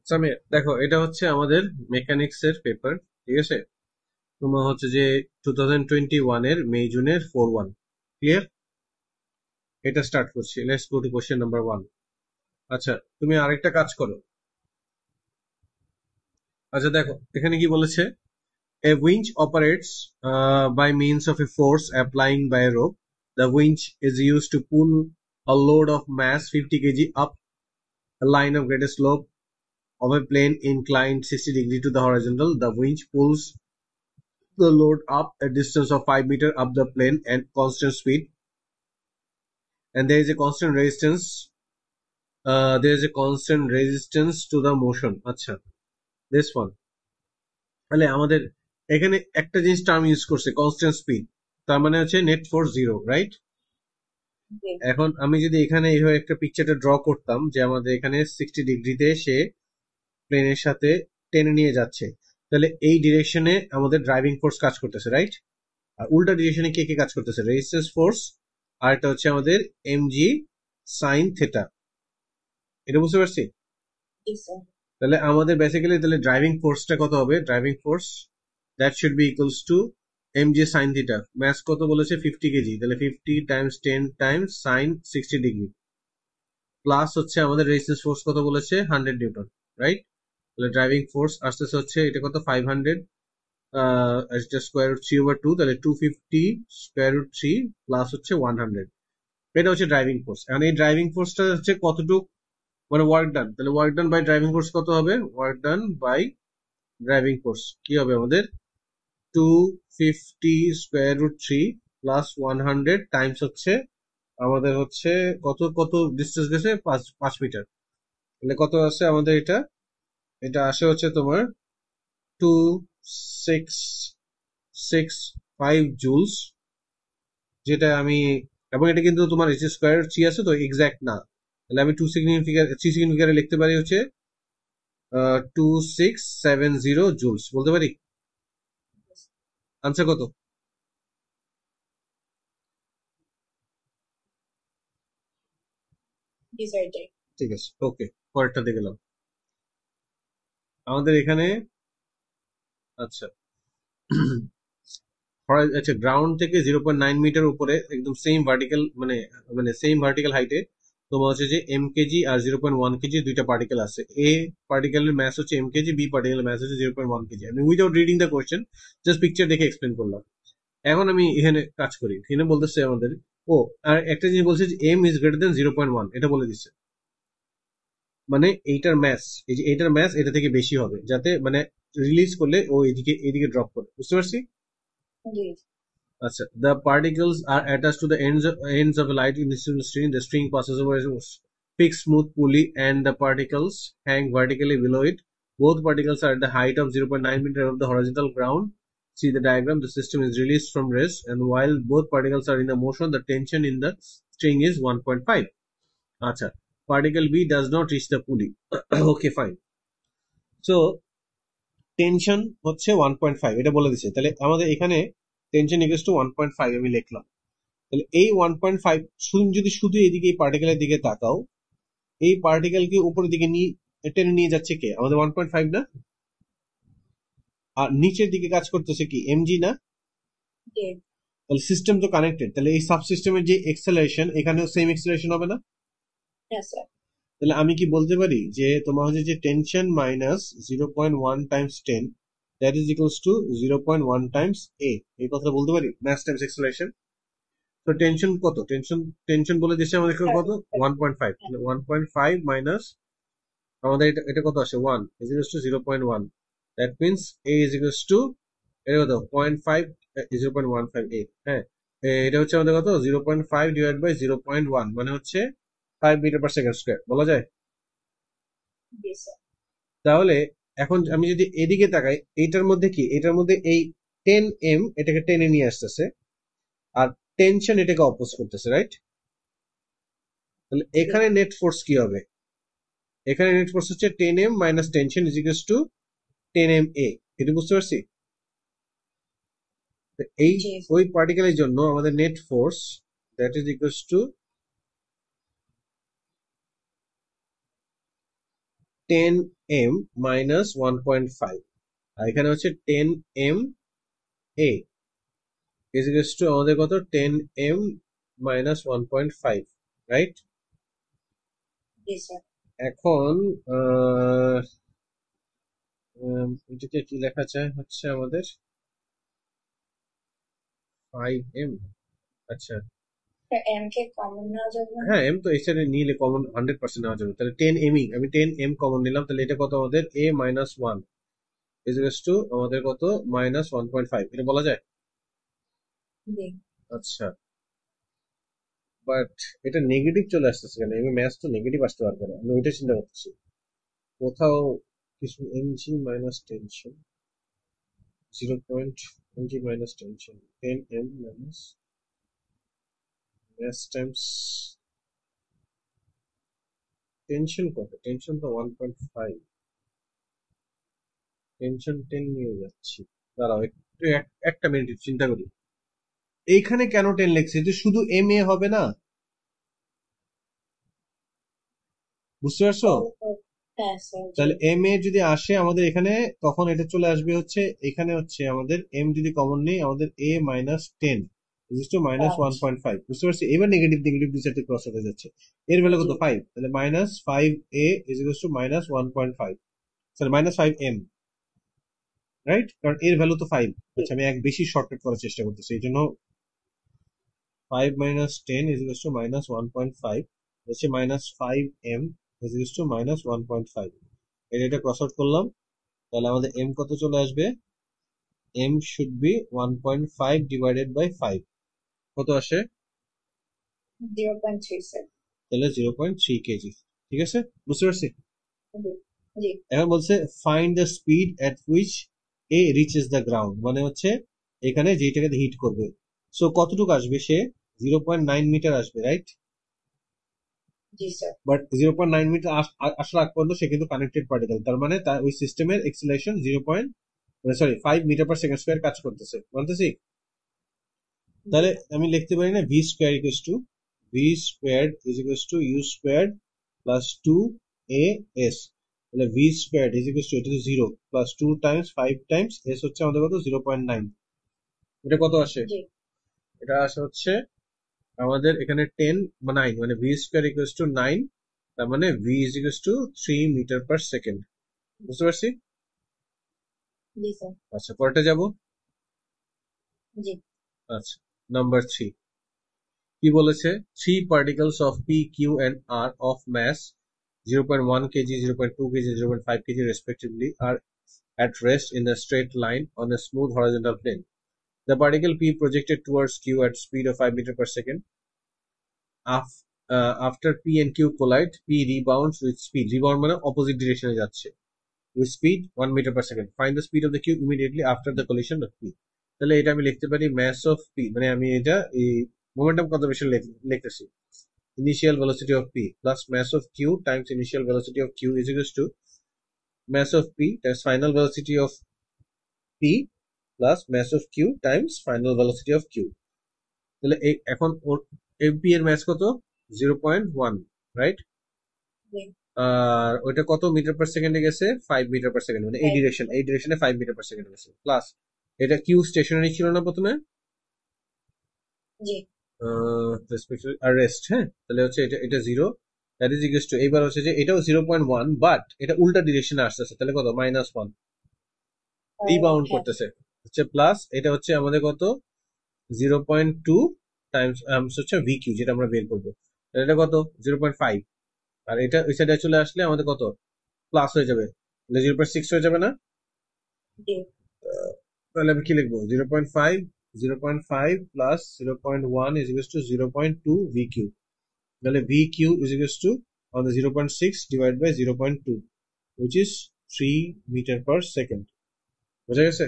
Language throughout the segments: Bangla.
সামিয়া দেখো, এটা হচ্ছে আমাদের মেকানিক্স এর পেপার। ঠিক আছে, তোমার হচ্ছে যে 2021 এর মে জুনের 4-1 ক্লিয়ার। এটা স্টার্ট করছি, let's go to question number 1। আচ্ছা, তুমি আরেকটা কাজ করো। আচ্ছা দেখো, এখানে কি বলেছে, a winch operates by means of a force applying by a rope. The winch is used to pull a load of mass 50 kg up a line of greatest slope of a plane inclined 60 degree to the horizontal. The winch pulls the load up a distance of 5 meter up the plane at constant speed, and there is a constant resistance. There is a constant resistance to the motion. আচ্ছা, this one তাহলে আমাদের এখানে একটা জিনিস টার্ম ইউজ করছে, কনস্ট্যান্ট স্পিড। তার মানে হচ্ছে net force zero, right? Yes. এখন আমি যদি এখানে এইভাবে একটা পিকচারটা ড্র করতাম যে আমাদের এখানে 60 ডিগ্রিতে সে প্লেনের সাথে টেনে নিয়ে যাচ্ছে, তাহলে এই ডিরেকশনে আমাদের ড্রাইভিং ফোর্স কাজ করতেছে, রাইট? আর উল্টা ডিরেকশনে কে কে কাজ করতেছে, রেজিস্ট্যান্স ফোর্স। আর এটা হচ্ছে আমাদের এমজি সাইন থেটা। এটা বুঝতে পারছি? Yes, sir. তাহলে আমাদের বেসিক্যালি তাহলে ড্রাইভিং ফোর্সটা কত হবে? Driving force that should be equals to mg sine theta. Mass কত বলেছে? 50 কেজি। তাহলে 50 times 10 times sine 60 degree, plus হচ্ছে আমাদের রেজিস্ট্যান্স ফোর্স কত বলেছে? 100 নিউটন, রাইট? তাহলে ড্রাইভিং ফোর্স আসতেছে হচ্ছে এটা কত? 500 এটা স্কোয়ার রুট 3/2, তাহলে 250 স্কোয়ার রুট 3 প্লাস হচ্ছে 100। এটা হচ্ছে ড্রাইভিং ফোর্স। এখন এই ড্রাইভিং ফোর্সটা হচ্ছে কতটুক মানে ওয়ার্ক ডান, তাহলে work done by driving force কত হবে? Work done by driving force কি হবে আমাদের? 250 স্কোয়ার রুট 3 প্লাস 100 টাইমস হচ্ছে আমাদের হচ্ছে কত কত ডিস্টেন্স গেছে? 5 মিটার। তাহলে কত আছে আমাদের এটা? এটা আসে হচ্ছে তোমার 2665 জুলস, যেটা আমি, এবং এটা কিন্তু তোমার স্কোয়ার থ্রি আছে তো, এক্সাক্ট না। তাহলে আমি 3 সিগনিফিকারে লিখতে পারি হচ্ছে 2670 জুলস বলতে পারি। আনসার কত? Deserted. ঠিক আছে, ওকে, পরেরটাতে গেলাম আমাদের এখানে। আচ্ছা আচ্ছা, গ্রাউন্ড থেকে 0.9 মিটার উপরে একদম সেম ভার্টিক্যাল মানে মানে সেম ভার্টিক্যাল হাইটে তোমার হচ্ছে যে এম কেজি আর 0.1 কেজি দুইটা পার্টিকেল আছে। এ পার্টিকেলের ম্যাস হচ্ছে এম কেজি, বি পার্টিকেলের ম্যাস হচ্ছে 0.1 কেজি। আমি without reading the question just picture দেখে এক্সপ্লেন করলাম। এখন আমি এখানে কাজ করি, এখানে বলতেছে আমাদের, ও আর একটা জিনিস বলছে যে এম ইজ গ্রেটার দেন 0.1, এটা বলে দিচ্ছে। মানে এইটার ম্যাস, এই যে এইটার ম্যাস এটা থেকে বেশি হবে, যাতে মানে রিলিজ করলে ও এদিকে এদিকে ড্রপ করে, বুঝতে পারছি? Yes. আচ্ছা, the particles are attached to the ends of a light insular string. The string passes over a fixed smooth pulley and the particles hang vertically below it. Both particles are at the height of 0.9 meter above the horizontal ground. See the diagram. The system is released from rest, and while both particles are in the motion, the tension in the string is 1.5. আচ্ছা, particle B does not reach the pulley. Okay, fine. So tension হচ্ছে 1.5, এটা বলে দিচ্ছে। তাহলে আমাদের এখানে টেনশন ইকুয়ালস টু 1.5 আমি লিখলাম। তাহলে এই 1.5 যদি শুধু এদিকে এই পার্টিকেলের দিকে তাকাও, এই পার্টিকেলকে উপরের দিকে নিয়ে টেনে নিয়ে যাচ্ছে কে? আমাদের 1.5 না? আর নিচের দিকে কাজ করতেছে কি? এমজি না? Yes. তাহলে সিস্টেম তো কানেক্টেড, তাহলে এই সাবসিস্টেমের যে এক্সেলারেশন এখানেও সেম এক্সেলারেশন হবে না? Yes, sir. তাহলে আমি কি বলতে পারি যে তোমার হচ্ছে যে tension minus 0.1 times 10 that is equals to 0.1 times a, এই কথা বলতে পারি, ম্যাস টাইমস এক্সেলারেশন। তো টেনশন কত? টেনশন টেনশন বলে দিচ্ছে আমাদের কত? 1.5। 1.5 মাইনাস আমাদের এটা এটা কত আসে? 1 is equals to 0.1। That means a is equals to এটা কত? 0.5 0.15 এ। হ্যাঁ, এটা হচ্ছে আমাদের কত? 0.5 ডিভাইড বাই 0.1 মানে হচ্ছে 5 মিটার পার সেকেন্ড স্কোয়ার বলা যায়। Yes, sir. তাহলে এখন আমি যদি এদিকে তাকাই, এইটার মধ্যে কি, এটার মধ্যে এই 10 এম এটাকে টেনে নিয়ে আসতেছে, আর টেনশন এটাকে অপোজ করতেছে, রাইট? তাহলে Yes. এখানে নেট ফোর্স কি হবে? এখানে নেট ফোর্স হচ্ছে 10 m minus tension is equals to 10 m a. এটা বুঝতে পারছি? তো এই Yes. ওই পার্টিকেলের জন্য আমাদের net force that is equals two 10m minus 1.5 আর এখানে হচ্ছে 10m a is equals to আমাদের কত 10m minus 1.5 right Yes, sir. এখন এটাকে কি লেখা যায় হচ্ছে আমাদের 5m আচ্ছা তো M কে কমন নেওয়া যাবে না? হ্যাঁ এম তো এই সাইডে নিলে কমন 100% নেওয়া যাবে তাহলে 10m আমি 10m কমন নিলাম তাহলে এটা কত আমাদের a minus 1 is equals to আমাদের কত minus 1.5 এটা বলা যায় জি। আচ্ছা বাট এটা নেগেটিভ চলে আসতেছে কেন আমি ম্যাথ তো নেগেটিভ আসতে পারবে না আমি ওইটা চিন্তা করছি কোথাও কিছু mg minus tension 0.20 minus tension 10m minus mass times tension কত টেনশন তো 1.5 টেনশন 10 নিয়ে যাচ্ছি দাঁড়াও একটু একটা মিনিট চিন্তা করি এইখানে কেন 10 লিখছে যে শুধু এম এ হবে না বুঝতে পারছো হ্যাঁ স্যার। তাহলে এম এ যদি আসে আমাদের এখানে তখন এটা চলে আসবে হচ্ছে এখানে হচ্ছে আমাদের এম যদি কমন নেই আমাদের এ মাইনাস 10 মাইনাস 1.5 বুঝতে পারছি এবার নেগেটিভ নেগেটিভ দুই সাথে ক্রস হতে যাচ্ছে এর ভ্যালু কত 5 তাহলে minus 5a is equals two minus 1.5 sorry minus 5m right কারণ এর ভ্যালু তো 5 আচ্ছা আমি এক বেশি শর্টকাট করার চেষ্টা করতেছি এই জন্য 5 minus 10 is equals to minus 1.5 হচ্ছে minus 5m is equals to minus 1.5 এটা ক্রস আউট করলাম তাহলে আমাদের m কত চলে আসবে m should be 1.5 divided by 5 কত আসে 0.3 স্যার। তাহলে 0.3 কেজি ঠিক আছে বুঝতে পারছি জি। এখন বলছে find the speed at which A reaches the ground মানে হচ্ছে এখানে যেটাকে হিট করবে সো কতটুকু আসবে সে 0.9 মিটার আসবে রাইট জি স্যার। বাট 0.9 মিটার আসার আগ পর্যন্ত সে কিন্তু কানেক্টেড পার্টিকেল তার মানে তার ওই সিস্টেমের এক্সিলারেশন 5 মিটার/সেকেন্ড স্কয়ার কাজ করতেছে বলতেছি তাহলে আমি লিখতে পারি না V square equals to U square plus 2 a s তাহলে V square is equals to এটা তো 0 প্লাস 2 টাইমস 5 টাইমস s হচ্ছে আমাদের কত 0.9 এটা কত আসে এটা আসে হচ্ছে আমাদের এখানে 10 9 মানে ভি স্কয়ার ইকুয়ালস টু 9 তার মানে v is equals to 3 metre per second বুঝতে পারছি জি স্যার। আচ্ছা পরেরটা যাব জি। আচ্ছা নাম্বার 3 কি বলেছে 3 particles of p q and r of mass 0.1 kg 0.2 kg 0.5 kg respectively are at rest in a straight line on a smooth horizontal plane the particle p projected towards q at speed of 5 meter per second after p and q collide p rebounds with speed rebound মানে opposite direction এ যাচ্ছে with speed 1 meter per second. Find the speed of the cube immediately after the collision of p. তাহলে এটা আমি লিখতে পারি mass of p মানে আমি এটা এই momentum conservation লিখতেছি initial velocity of p plus mass of q times initial velocity of q is equals to mass of p times final velocity of p plus mass of q times final velocity of q তাহলে এখন mp এর mass কত 0.1 রাইট আর ওইটা কত মিটার পার সেকেন্ডে গেছে 5 মিটার পার সেকেন্ড মানে এই ডিরেকশনে 5 মিটার পার সেকেন্ড গেছে প্লাস এটা কিউ স্টেশনারি ছিল না প্রথমে জি আর রেস্ট হ্যাঁ তাহলে হচ্ছে এটা 0 দ্যাট ইজ ইকুয়ালস টু এইবার হচ্ছে যে এটাও 0.1 বাট এটা উল্টা ডিরেকশনে আসতেছে তাহলে কত -1 রিবাউন্ড করতেছে হচ্ছে প্লাস এটা হচ্ছে আমাদের কত 0.2 টাইমস হচ্ছে ভি কিউ যেটা আমরা বের করবো এটা কত 0.5 আর এটা ওই সাইডে চলে আসলে আমাদের কত প্লাস হয়ে যাবে 0.6 হয়ে যাবে না তাহলে আমি কি লিখবো 0.5 plus 0.1 is equals to 0.2 VQ তাহলে VQ is equals to আমাদের 0.6 divided by 0.2 which is 3 meter per second বুঝা গেছে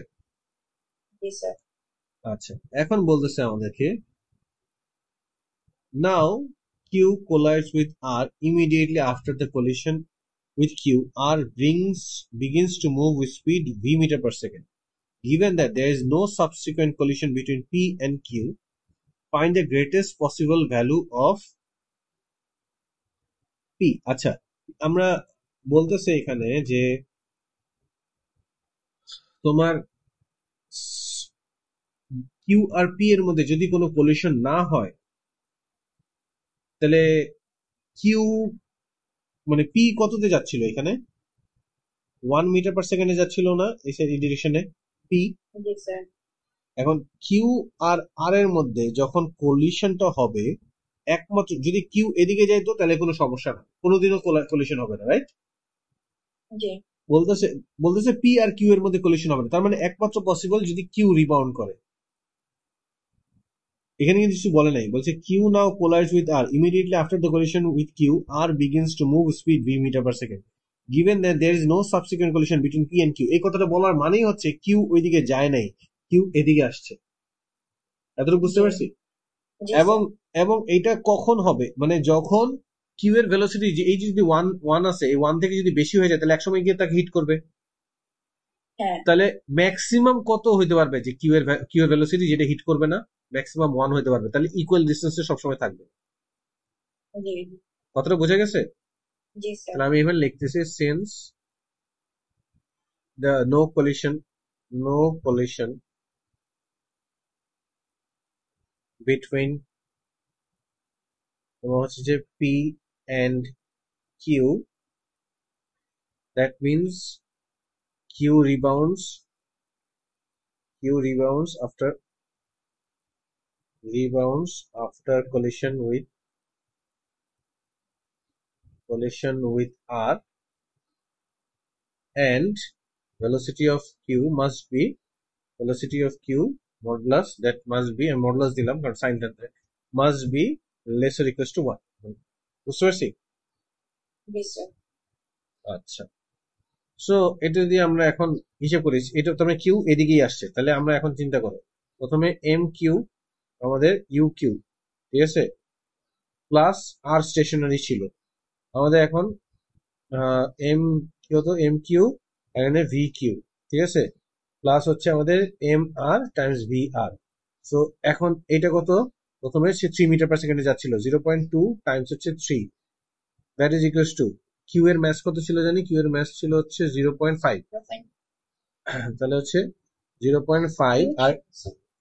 আচ্ছা এখন বলতেছে আমাদেরকে now Q collides with R immediately after the collision with Q R begins to move with speed v meter per second given that there is no subsequent collision between P and Q, find the greatest possible value of P. আচ্ছা আমরা বলতেছে এখানে যে তোমার কিউ আর পি এর মধ্যে যদি কোনো কলিশন না হয়, তাহলে কিউ মানে পি কততে যাচ্ছিল এখানে? 1 মিটার পার সেকেন্ডে যাচ্ছিল না এই ডিরেকশনে পি? জি স্যার। এখন কিউ আর আর এর মধ্যে যখন কলিশনটা হবে, একমাত্র যদি কিউ এদিকে যাইতো তাহলে কোনো সমস্যা না, কোনোদিনও কলিশন হবে না, রাইট? জি বলতেছে বলতেছে পি আর কিউ এর মধ্যে কলিশন হবে না, তার মানে একমাত্র পসিবল যদি কিউ রিবাউন্ড করে। এখানে কিন্তু কিছু বলে নাই, বলছে Q now collides with R immediately after the collision with Q R begins to move speed V meter per second given that there is no subsequent collision between P and Q. এই কথাটা বলার মানেই হচ্ছে কিউ ওইদিকে যায় নাই, কিউ এদিকে আসছে। এতটুকু বুঝতে জি পারছি? জি এবং স্যার। এবং এটা কখন হবে, মানে যখন কিউ এর ভেলোসিটি এই যদি ওয়ান ওয়ান আছে, এই ওয়ান থেকে যদি বেশি হয়ে যায় তাহলে একসময় গিয়ে তাকে হিট করবে। হ্যাঁ। তাহলে ম্যাক্সিমাম কত হইতে পারবে যে কিউ এর ভেলোসিটি যেটা হিট করবে না? ম্যাক্সিমাম 1 হইতে পারবে, তাহলে ইকুয়াল ডিস্টেন্সে সবসময় থাকবে। জি কথাটা বোঝা গেছে? জি স্যার। তাহলে আমি এখানে লিখতেছি since the no collision between তোমার হচ্ছে যে P and Q, that means Q rebounds Q rebounds after collision with R, and velocity of q modulus, that must be, and modulus দিলাম কারণ সাইনটা must be less or equals to 1। বুঝতে পারছি? জি স্যার। আচ্ছা, সো এটা দিয়ে আমরা এখন হিসাব করি, এটা তো আমরা কিউ এদিকেই আসছে, তাহলে আমরা এখন চিন্তা করো, প্রথমে এম কিউ আমাদের ইউ কিউ, ঠিক আছে, প্লাস আর স্টেশনারি ছিল আমাদের, এখন এম কি হতো, এম কিউ এখানে ভি কিউ, ঠিক আছে, প্লাস হচ্ছে আমাদের এম আর টাইমস ভি আর। সো এখন এটা কত, প্রথমে সে 3 মিটার পার সেকেন্ডে যাচ্ছিল, 0.2 টাইমস হচ্ছে 3, that is equals to Q এর ম্যাস কত ছিল জানি, কিউ এর ম্যাস ছিল হচ্ছে 0.5, তাহলে হচ্ছে 0.5 আর,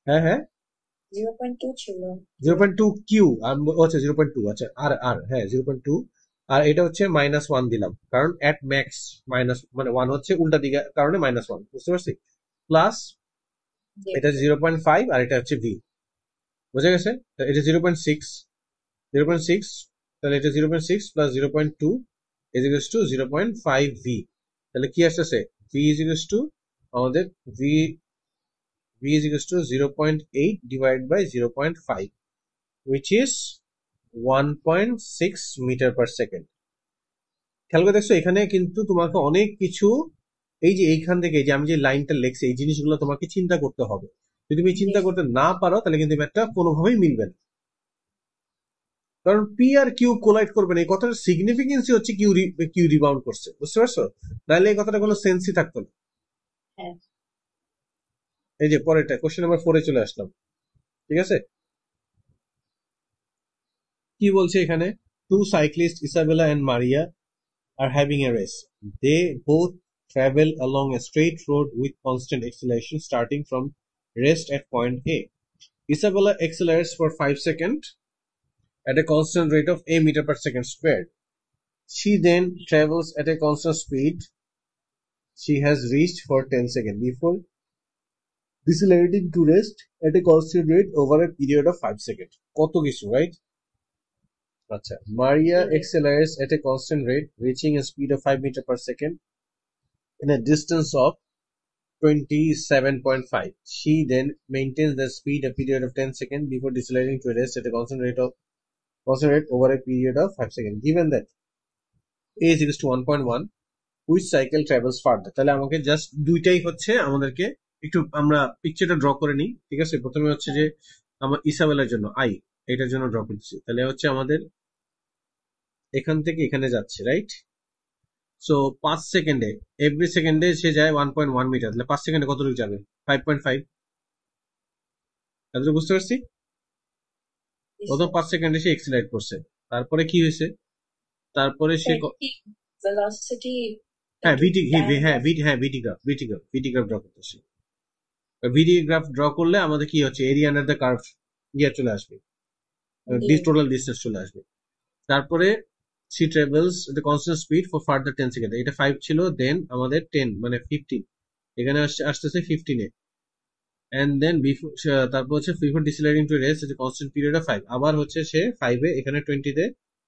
হ্যাঁ হ্যাঁ 0.2 ছিল। 0.2 কিউ আচ্ছা 0.2, আচ্ছা আর আর হ্যাঁ 0.2, আর এটা হচ্ছে -1 দিলাম কারণ এট ম্যাক্স মাইনাস মানে 1 হচ্ছে উল্টা দিকে কারণে -1, বুঝতে পারছি? প্লাস জি এটা 0.5 আর এটা হচ্ছে ভি, বুঝা গেছে? তো এটা 0.6, তাহলে এটা 0.6 plus 0.2 is equals to 0.5 V. তাহলে কি আসতেছে, ভি ইজ ইকুয়ালস টু আমাদের V V is equals to 0.8 divide by 0.5, which is 1.6 meter per second. খেয়াল করে দেখছো এখানে কিন্তু তোমাকে অনেক কিছু, এই যে এইখান থেকে এই যে আমি যে লাইনটা লিখছি এই জিনিসগুলো তোমাকে চিন্তা করতে হবে। যদি তুমি জি চিন্তা করতে না পারো তাহলে কিন্তু ম্যাথটা কোনোভাবেই মিলবে না, কারণ পি আর কিউ কোলাইড করবে না, এই কথাটার সিগনিফিকেন্সই হচ্ছে কিউ রিবাউন্ড করছে, বুঝতে পারছো? নাহলে এই কথাটা কোনো সেন্সই থাকতো না। হ্যাঁ। এই যে পরেরটা কোশ্চেন নাম্বার 4 চলে আসলাম, ঠিক আছে? কি বলছে এখানে, two cyclist Isabella and Maria are having a race. They both travel along a straight road with constant acceleration starting from rest at point A. Isabella accelerates for 5 seconds at a constant rate of a meter per second squared. She then travels at a constant speed she has reached for 10 seconds before decelerating to rest at a constant rate over a period of 5 seconds. কত কিছু, right? আচ্ছা, Maria G accelerates at a constant rate reaching a speed of 5 meter per second in a distance of 27.5. She then maintains the speed a period of 10 seconds before decelerating to a rest at a constant rate over a period of 5 seconds. Given that a is equals to 1.1, which cycle travels further? তাহলে আমাকে জাস্ট দুইটাই হচ্ছে আমাদেরকে একটু আমরা পিকচারটা ড্র করে নিই, ঠিক আছে? প্রথমে হচ্ছে যে আমার ইসাবেলার জন্য আই, এটার জন্য ড্র করছি, তাহলে হচ্ছে আমাদের এখান থেকে এখানে যাচ্ছে, রাইট? সো 5 সেকেন্ডে, এভরি সেকেন্ডে সে যায় 1.1 মিটার, তাহলে 5 সেকেন্ডে কত দূর যাবে? 5.5। তাহলে বুঝতে পারছি জি প্রথম স্যার। 5 সেকেন্ডে সে এক্সিলারেট করছে, তারপরে কি হয়েছে, তারপরে সে স্যার এটা কি velocity হ্যাঁ into ভিটি time হ্যাঁ of ভিটি গ্রাফ ড্র করতেছি। ভিটি গ্রাফ ড্র করলে আমাদের কি হচ্ছে, এরিয়া আন্ডার দ্য কার্ভ ইয়ে চলে আসবে, জি টোটাল ডিস্টেন্স চলে আসবে। তারপরে she travels the constant speed for further 10 second, এটা 5 ছিল, দেন আমাদের 10 মানে 15, এখানে আসতেছে 15 এ, এন্ড দেন বিফোর, তারপর হচ্ছে বিফোর ডিসেলারেটিং টু রেস্ট হচ্ছে কনস্ট্যান্ট পিরিয়ড অফ 5, আবার হচ্ছে সে 5 এ এখানে 20 তে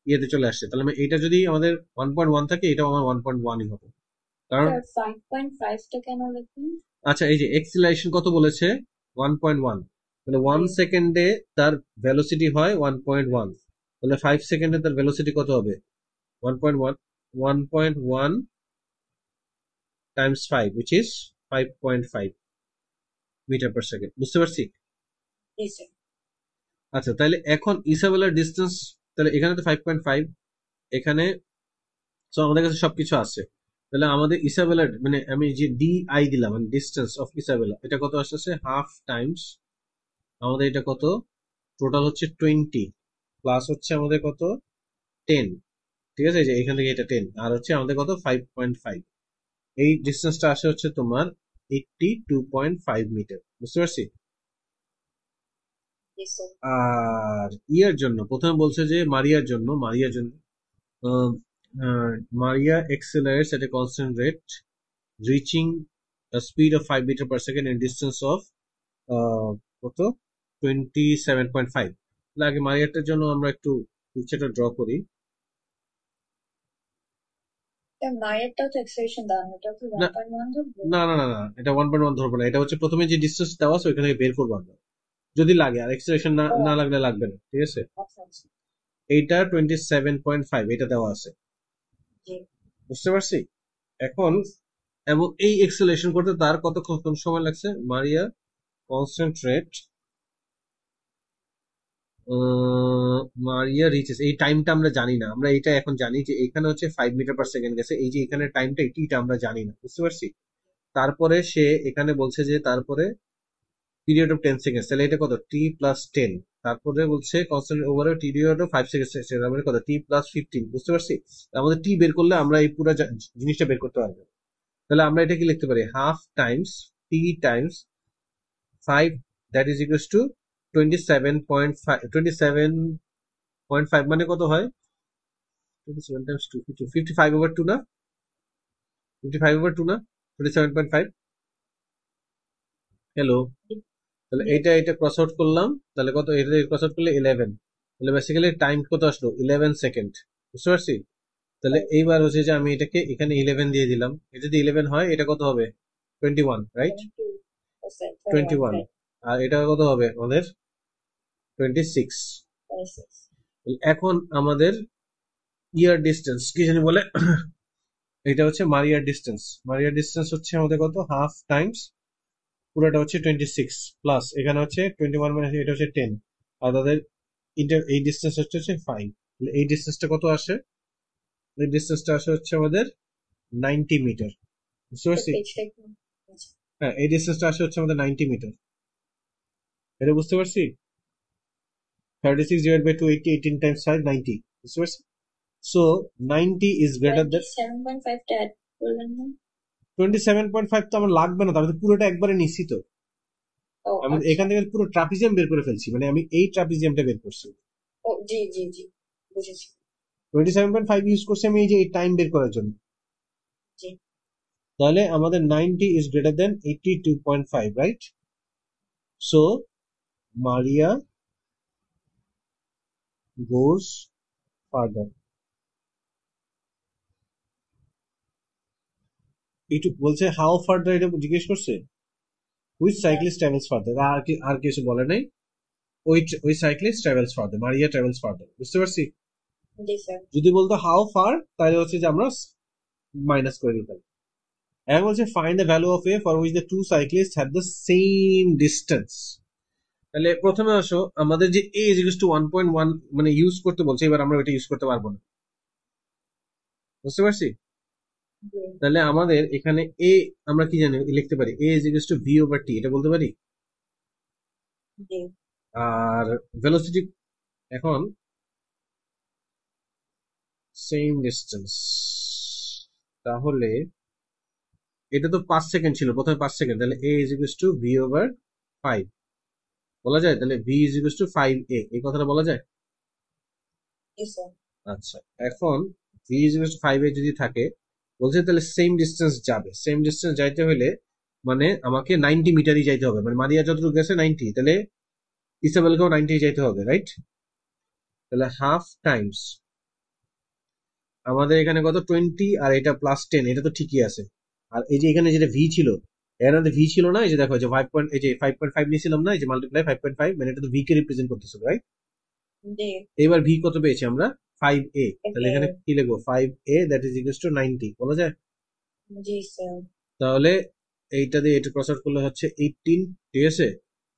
ইয়েতে চলে আসছে। তাহলে এটা যদি আমাদের 1.1 থাকে, এটাও আমার 1.1ই হবে, কারণ স্যার 5.5 টা কেন লিখুন? আচ্ছা এই যে এক্সিলারেশন কত বলেছে, 1.1, তাহলে 1 জি সেকেন্ডে তার ভেলোসিটি হয় 1.1, তাহলে 5 সেকেন্ডে তার ভেলোসিটি কত হবে, 1.1, 1.1 times 5 which is 5.5 meter per second, বুঝতে পারছি? জি স্যার আচ্ছা তাহলে এখন ইসাবেলার ডিস্টেন্স, তাহলে এখানে তো 5.5, এখানে তো আমাদের কাছে সবকিছু আছে, তাহলে আমাদের ইসাবেলার মানে আমি যে ডি আই দিলাম মানে ডিস্টেন্স অফ ইসাবেলা, এটা কত আসছে, হাফ টাইমস আমাদের এটা কত, টোটাল হচ্ছে 20 প্লাস হচ্ছে আমাদের কত 10, ঠিক আছে, এই যে এখান থেকে এটা 10 আর হচ্ছে আমাদের কত 5.5, এই ডিস্টেন্সটা আসে হচ্ছে তোমার 82.5 মিটার, বুঝতে পারছি? জি স্যার আর ইয়ার জন্য প্রথমে বলছে যে মারিয়ার জন্য আহ, মারিয়া accelerates at a constant rate reaching a speed of 5 meter per second and distance of কত 27.5। আগে মারিয়াটার জন্য আমরা একটু পিকচারটা ড্র করি। মায়েরটাও তো এক্সপ্রেশন দাও, এটা কি না 1.1 ধরবো? না, এটা 1.1 ধরবো না, এটা হচ্ছে প্রথমে যে ডিস্টেন্স দেওয়া আছে ওইখান থেকে বের করবো আমরা, যদি লাগে, আর এক্সেলারেশন না ও না লাগলে লাগবে না, ঠিক আছে। আচ্ছা আচ্ছা এইটা 27.5 এটা দেওয়া আছে, জি বুঝতে পারছি? এখন এবং এই এক্সেলেশন করতে তার কতক্ষণ সময় লাগছে, Maria constant rate Maria reaches, এই টাইমটা আমরা জানি না, আমরা এটা এখন জানি যে এখানে হচ্ছে 5 মিটার পার সেকেন্ড গেছে, এই যে এখানে টাইমটা এটা আমরা জানি না, বুঝতে পারছি? তারপরে সে এখানে বলছে যে তারপরে পিরিয়ড অফ 10 সেকেন্ড, তাহলে এটা কত টি প্লাস 10, তারপরে বলছে constant over period of 5 second, তার মানে কত টি প্লাস 15, বুঝতে পারছি? আমাদের টি বের করলে আমরা এই পুরো জিনিসটা বের করতে পারবো। তাহলে আমরা এটা কি লিখতে পারি, half Times T Times 5, that is equals two 27.5, 27.5 মানে কত হয়, 27 টাইমস 2, 55 ওভার 2 না, 55 ওভার 2 না, 27.5। হ্যালো, তাহলে জি এটা ক্রস আউট করলাম, তাহলে কত, এটা ক্রস আউট করলে 11, তাহলে বেসিক্যালি টাইম কত আসলো 11 সেকেন্ড, বুঝতে পারছি? তাহলে স্যার এইবার হচ্ছে যে আমি এটাকে এখানে 11 দিয়ে দিলাম, এটা যদি 11 হয় এটা কত হবে 21, রাইট? 22 ও স্যার 21 21, রাইট আর এটা কত হবে আমাদের 26। 26 এখন আমাদের ইয়ার ডিস্টেন্স কি জানি বলে, এটা হচ্ছে মারিয়ার ডিস্টেন্স হচ্ছে আমাদের কত, হাফ টাইমস পুরোটা হচ্ছে 26 প্লাস এখানে হচ্ছে 21 মানে এটা হচ্ছে 10, আর তাদের এই ডিস্টেন্স হচ্ছে 5, এই ডিস্টেন্সটা কত আসে, এই ডিস্টেন্সটা আসে হচ্ছে আমাদের 90 মিটার, বুঝতে স্যার পারছি? পেজটা একটু আচ্ছা হ্যাঁ এই ডিস্টেন্সটা আসে হচ্ছে আমাদের 90 মিটার, এটা বুঝতে পারছি? 36 divided by 280, 18 times 5, 90, বুঝতে পারছি? So 90 is greater than 27.5 টা অ্যাড করলেন না? 27.5, তো আমার লাগবে না, তাহলে পুরোটা একবারে নিশ্চিত, ও আমি আচ্ছা এখান থেকে পুরো ট্রাপিজিয়াম বের করে ফেলছি, মানে আমি এই ট্রাপিজিয়ামটা বের করছি, ও জি জি জি বুঝেছি 27.5 ইউজ করছি আমি এই যে এই টাইম বের করার জন্য। জি তাহলে আমাদের 90 is greater than 82.5, right? So Maria goes further, একটু বলছে হাউ ফার্দার, এটা জিজ্ঞেস করছে হুইচ হ্যাঁ সাইক্লিস্ট ট্রাভেলস ফার্দার, আর কিছু বলে নাই, ওই সাইক্লিস্ট ট্রাভেলস ফার্দার, মারিয়া ট্রাভেলস ফার্দার, বুঝতে পারছি? জি স্যার যদি বলতো হাউ ফার, তাহলে হচ্ছে যে আমরা মাইনাস করে দিতাম। এখন বলছে find the value of a for which the two cyclist have the same distance. তাহলে প্রথমে আসো, আমাদের যে এ ইজ ইকুয়াল টু 1.1 মানে ইউজ করতে বলছে, এবার আমরা ওইটা ইউজ করতে পারবো না, বুঝতে পারছি? জি তাহলে আমাদের এখানে এ আমরা কি জানি লিখতে পারি, a is equal to v over t, এটা বলতে পারি। জি আর ভেলোসিটি এখন সেম ডিস্টেন্স, তাহলে এটা তো 5 সেকেন্ড ছিল, প্রথমে 5 সেকেন্ড, তাহলে a is equal two v over 5 বলা যায়, তাহলে v is equal two 5a, এই কথাটা বলা যায়। Yes, sir. আচ্ছা, এখন v is equal two 5a যদি থাকে, বলছে তাহলে সেম ডিস্টেন্স যাবে, সেম ডিস্টেন্স যাইতে হলে মানে আমাকে 90 মিটারই যাইতে হবে, মানে মারিয়া যতটুকু গেছে 90, তাহলে ইসাবেলকেও 90 যাইতে হবে, রাইট? তাহলে হাফ টাইমস আমাদের এখানে কত 20, আর এটা +10, এটা তো ঠিকই আছে। আর এই যে এখানে যেটা ভি ছিল, এর মধ্যে ভি ছিল না, এই যে দেখো এই যে 5 পয়েন্ট, এই যে 5.5 নিয়েছিলাম না, এই যে মাল্টিপ্লাই 5.5, মানে এটা তো ভি কে রিপ্রেজেন্ট করতেছে, রাইট? জি, এবার ভি কত পেয়েছি আমরা? 5a, তাহলে okay. এখানে কি লিখবো? 5a that is equal two 90 বলা যায়। জি, sir. তাহলে এইটা দিয়ে এটা ক্রস আউট করলে হচ্ছে 18, ঠিক আছে,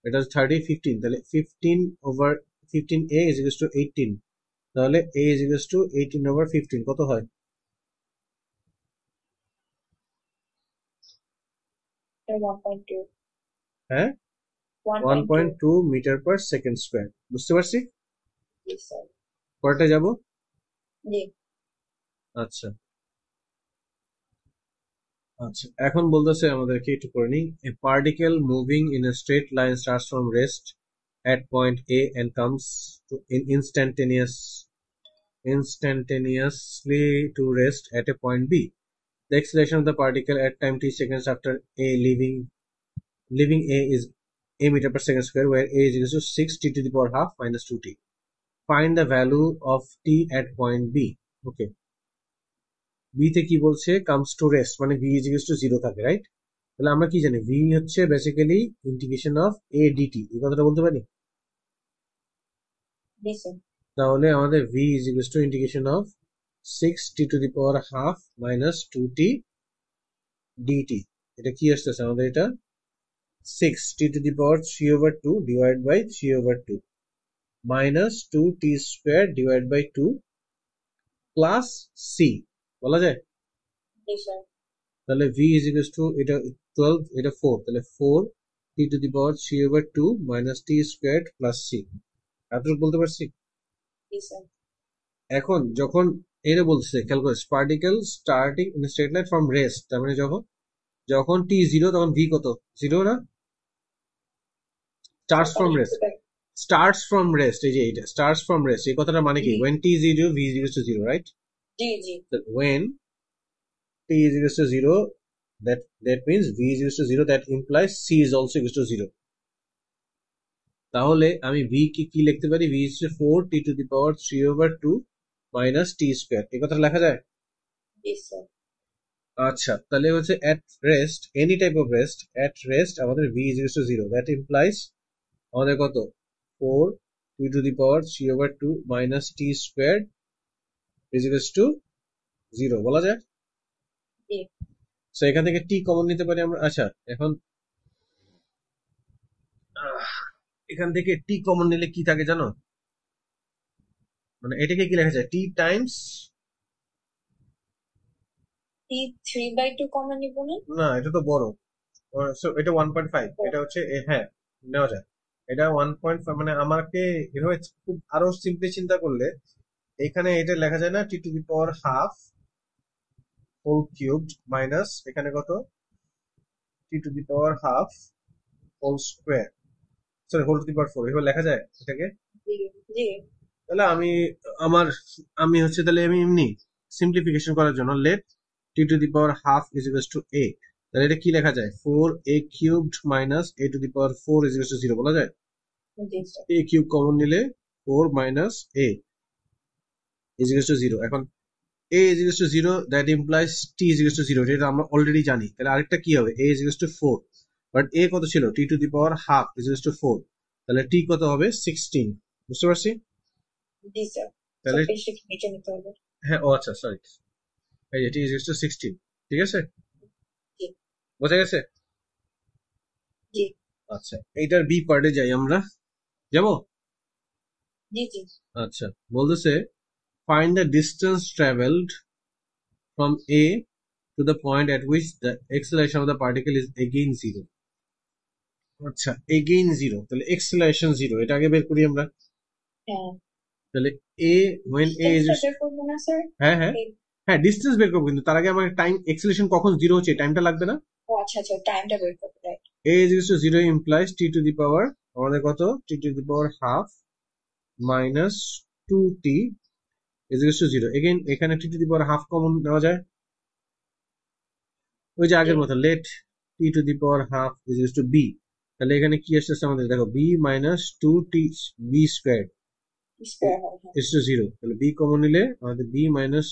এটা হচ্ছে 30 15, তাহলে 15 over 15a is equal two 18, তাহলে a is equal two 18 over 15 কত হয়? Sir, 1.2. হ্যাঁ, 1.2. 1.2 মিটার পার সেকেন্ড স্কোয়ার, বুঝতে পারছি। Yes, sir. পরেরটা যাব। জি, আচ্ছা আচ্ছা, এখন বলতেছে আমাদেরকে একটু করে নিই, a particle moving in a straight line starts from rest at point A and comes to instantaneously to rest at a point B. The acceleration of the particle at time t seconds after A leaving A is a meter per second square, where A is equal to 6 t to the power half minus 2t. Find the value of t at point B. Okay. B তে কি বলছে? comes to rest, মানে V is equal to 0 থাকে, রাইট? তাহলে আমরা কি জানি? V হচ্ছে basically integration of A dt, এই কথাটা বলতে পারি। জি, sir. তাহলে আমাদের v is equal to integration of 6 t to the power half minus 2t dt, এটা কি আসতেছে আমাদের? এটা 6 t to the power 3 over 2 divided by 3 over 2 minus 2t square divided by 2 plus c বলা যায়। জি, sir. তাহলে v is equal to এটা 12, এটা 4, তাহলে 4 t to the power 3 over 2 minus t squared plus c, এতটুকু বলতে পারছি। জি, sir. এখন যখন এটা বলছে, খেয়াল করে, particle starting in straight line from rest, তার মানে যখন যখন টি জিরো তখন ভি কত? জিরো না? Sir, starts can from you rest, repeat that? Starts from rest, এই যে এইটা স্টার্টস ফ্রম রেস্ট, এই কথাটা মানে কি? জি, when t is 0 v is equal to 0, right? G, G, When t is equal to 0, that means v is equal to 0, that implies c is also equal to 0. তাহলে আমি v কি কি লিখতে পারি? v is 4 t to the power 3 over 2 minus t square, এই কথাটা লেখা যায়। জি, sir. আচ্ছা, তাহলে হচ্ছে at rest, any type of rest, at rest আমাদের v is equal to 0, that implies আমাদের কত? 4 t to the power 3 over 2 minus t squared is equal to 0 বলা যায়। জি, সো এখান থেকে t কমন নিতে পারি আমরা। আচ্ছা, এখন এখান থেকে t কমন নিলে কি থাকে জানো? মানে এটাকে কি লেখা যায়? t টাইমস, T 3/2 কমন নিব না? না এটা তো বড়, সো এটা 1.5, ও, এটা হচ্ছে হ্যাঁ, নেওয়া যায়। এটা 1.5, মানে আমাকে এভাবে খুব আরো সিম্পলি চিন্তা করলে এখানে এটা লেখা যায় না, t to the power half whole cubed minus এখানে কত? T to the power half whole square, sorry whole to the power 4, এভাবে লেখা যায় এটাকে। জি, জি, তাহলে আমার আমি হচ্ছে, তাহলে আমি এমনি সিম্পলিফিকেশন করার জন্য let t to the power half is equal to a, তাহলে এটা কি লেখা যায়? 4a cubed minus a to the power 4 is equal to 0 বলা যায়। জি, sir. a কিউব কমন নিলে 4 minus a is equal to 0। এখন a is equals to 0, that implies t is equals to 0, এটা আমরা অলরেডি জানি। তাহলে আরেকটা কি হবে? a is equals to 4, but a কত ছিল? t to the power half is equals to 4, তাহলে t কত হবে? 16, বুঝতে পারছি। জি, স্যার। সব তাহলে পেজটা কি নিচে নিতে হবে? হ্যাঁ, ও আচ্ছা সরি, এই যে t is equals to 16, ঠিক আছে, জি, বোঝা গেছে। জি, আচ্ছা, এইটার বি পার্টে যাই আমরা, যাবো। জি, জি, আচ্ছা, বলতেছে find the distance traveled from a to the point at which the acceleration of the particle is again 0। আচ্ছা, এগেইন জিরো, তাহলে এক্সেলারেশন জিরো, এটা আগে বের করি আমরা। হ্যাঁ। তাহলে এ, when a is, ডিস্টেন্সটা বের করবো না স্যার? হ্যাঁ হ্যাঁ, এই হ্যাঁ ডিস্টেন্স বের করবো, কিন্তু তার আগে আমার টাইম এক্সেলেশন কখন জিরো হচ্ছে টাইমটা লাগবে না? ও আচ্ছা আচ্ছা, টাইমটা বের করতে, right. a is equal to 0 implies t to the power আমাদের কত t to the power half minus 2t is equal to 0. Again এখানে t to the power half common নেওয়া যায়, ওই যে জি, আগের মতো let t to the power half is equal to b। তাহলে এখানে কি আসছে আমাদের, দেখো b minus 2t b squared square হবে, হ্যাঁ। is to 0। তাহলে b কমন নিলে আমাদের b minus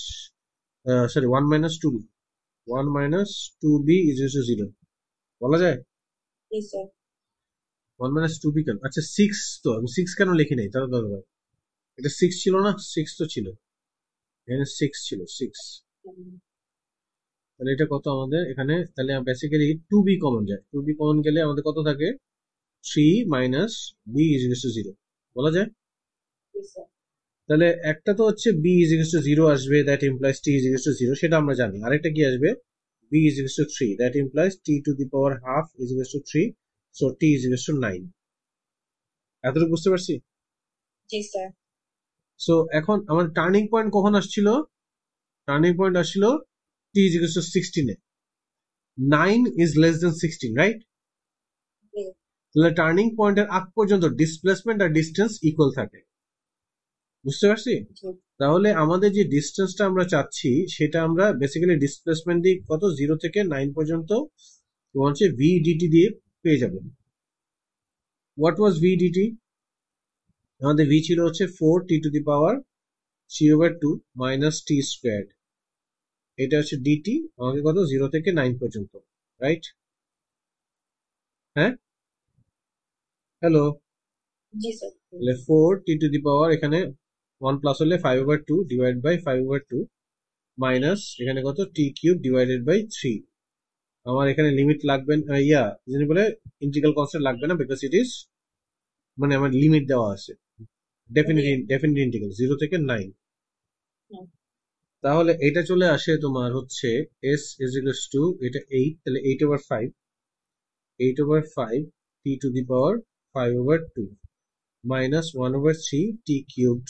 sorry 1 minus 2b, 1 minus 2b is equal to 0 বলা যায়। জি স্যার। 1 minus 2b কেন, আচ্ছা 6, তো আমি 6 কেন লিখি নাই তাহলে দাদা, এটা 6 ছিল না, 6 তো ছিল, এখানে 6 ছিল 6। তাহলে এটা কত আমাদের এখানে, তাহলে বেসিক্যালি 2b কমন যায়, 2b কমন গেলে আমাদের কত থাকে 3 minus b is equal to 0 বলা যায়। জি স্যার। তাহলে একটা তো হচ্ছে b is equal to 0 আসবে, that implies t is equal to 0, সেটা আমরা জানি। আরেকটা কি আসবে, b is equal to 3, that implies t to the power half is equal to 3, so t is equal to 9। এতটুকু বুঝতে পারছি? জি স্যার। সো এখন আমাদের টার্নিং পয়েন্ট কখন আসছিল, টার্নিং পয়েন্ট আসছিল t is equal to 16 এ, 9 is less than 16, রাইট? জি তাহলে টার্নিং পয়েন্টের আগ পর্যন্ত ডিসপ্লেসমেন্ট আর ডিস্টেন্স ইকুয়াল থাকে, বুঝতে পারছি? জি তাহলে আমাদের যে ডিস্টেন্সটা আমরা চাচ্ছি সেটা আমরা বেসিক্যালি ডিসপ্লেসমেন্ট দিয়ে কত 0 থেকে 9 পর্যন্ত হচ্ছে ভি ডিটি দিয়ে পেয়ে যাবেন। হোয়াট ওয়াজ ভি ডিটি, আমাদের ভি ছিল হচ্ছে 4 t to the power 3/2 minus t square, এটা হচ্ছে ডিটি আমাকে কত 0 থেকে 9 পর্যন্ত, রাইট? হ্যাঁ, হ্যালো। জি স্যার। তাহলে 4 টি টু দি পাওয়ার এখানে 1 প্লাস হলে 5/2 ডিভাইড বাই 5/2 মাইনাস এখানে কত টি কিউব ডিভাইডেড বাই 3। আমার এখানে লিমিট লাগবে না, যিনি বলে ইন্টিগ্রাল কনস্ট্যান্ট লাগবে না, বিকজ ইট ইজ মানে আমার লিমিট দেওয়া আছে, জি। ডেফিনিট ইন্টিগ্রাল 0 থেকে 9। হুম, তাহলে এটা চলে আসে তোমার হচ্ছে s is equals to এটা 8, তাহলে 8/5, 8/5 t to the power 5/2 minus 1/3 t cubed,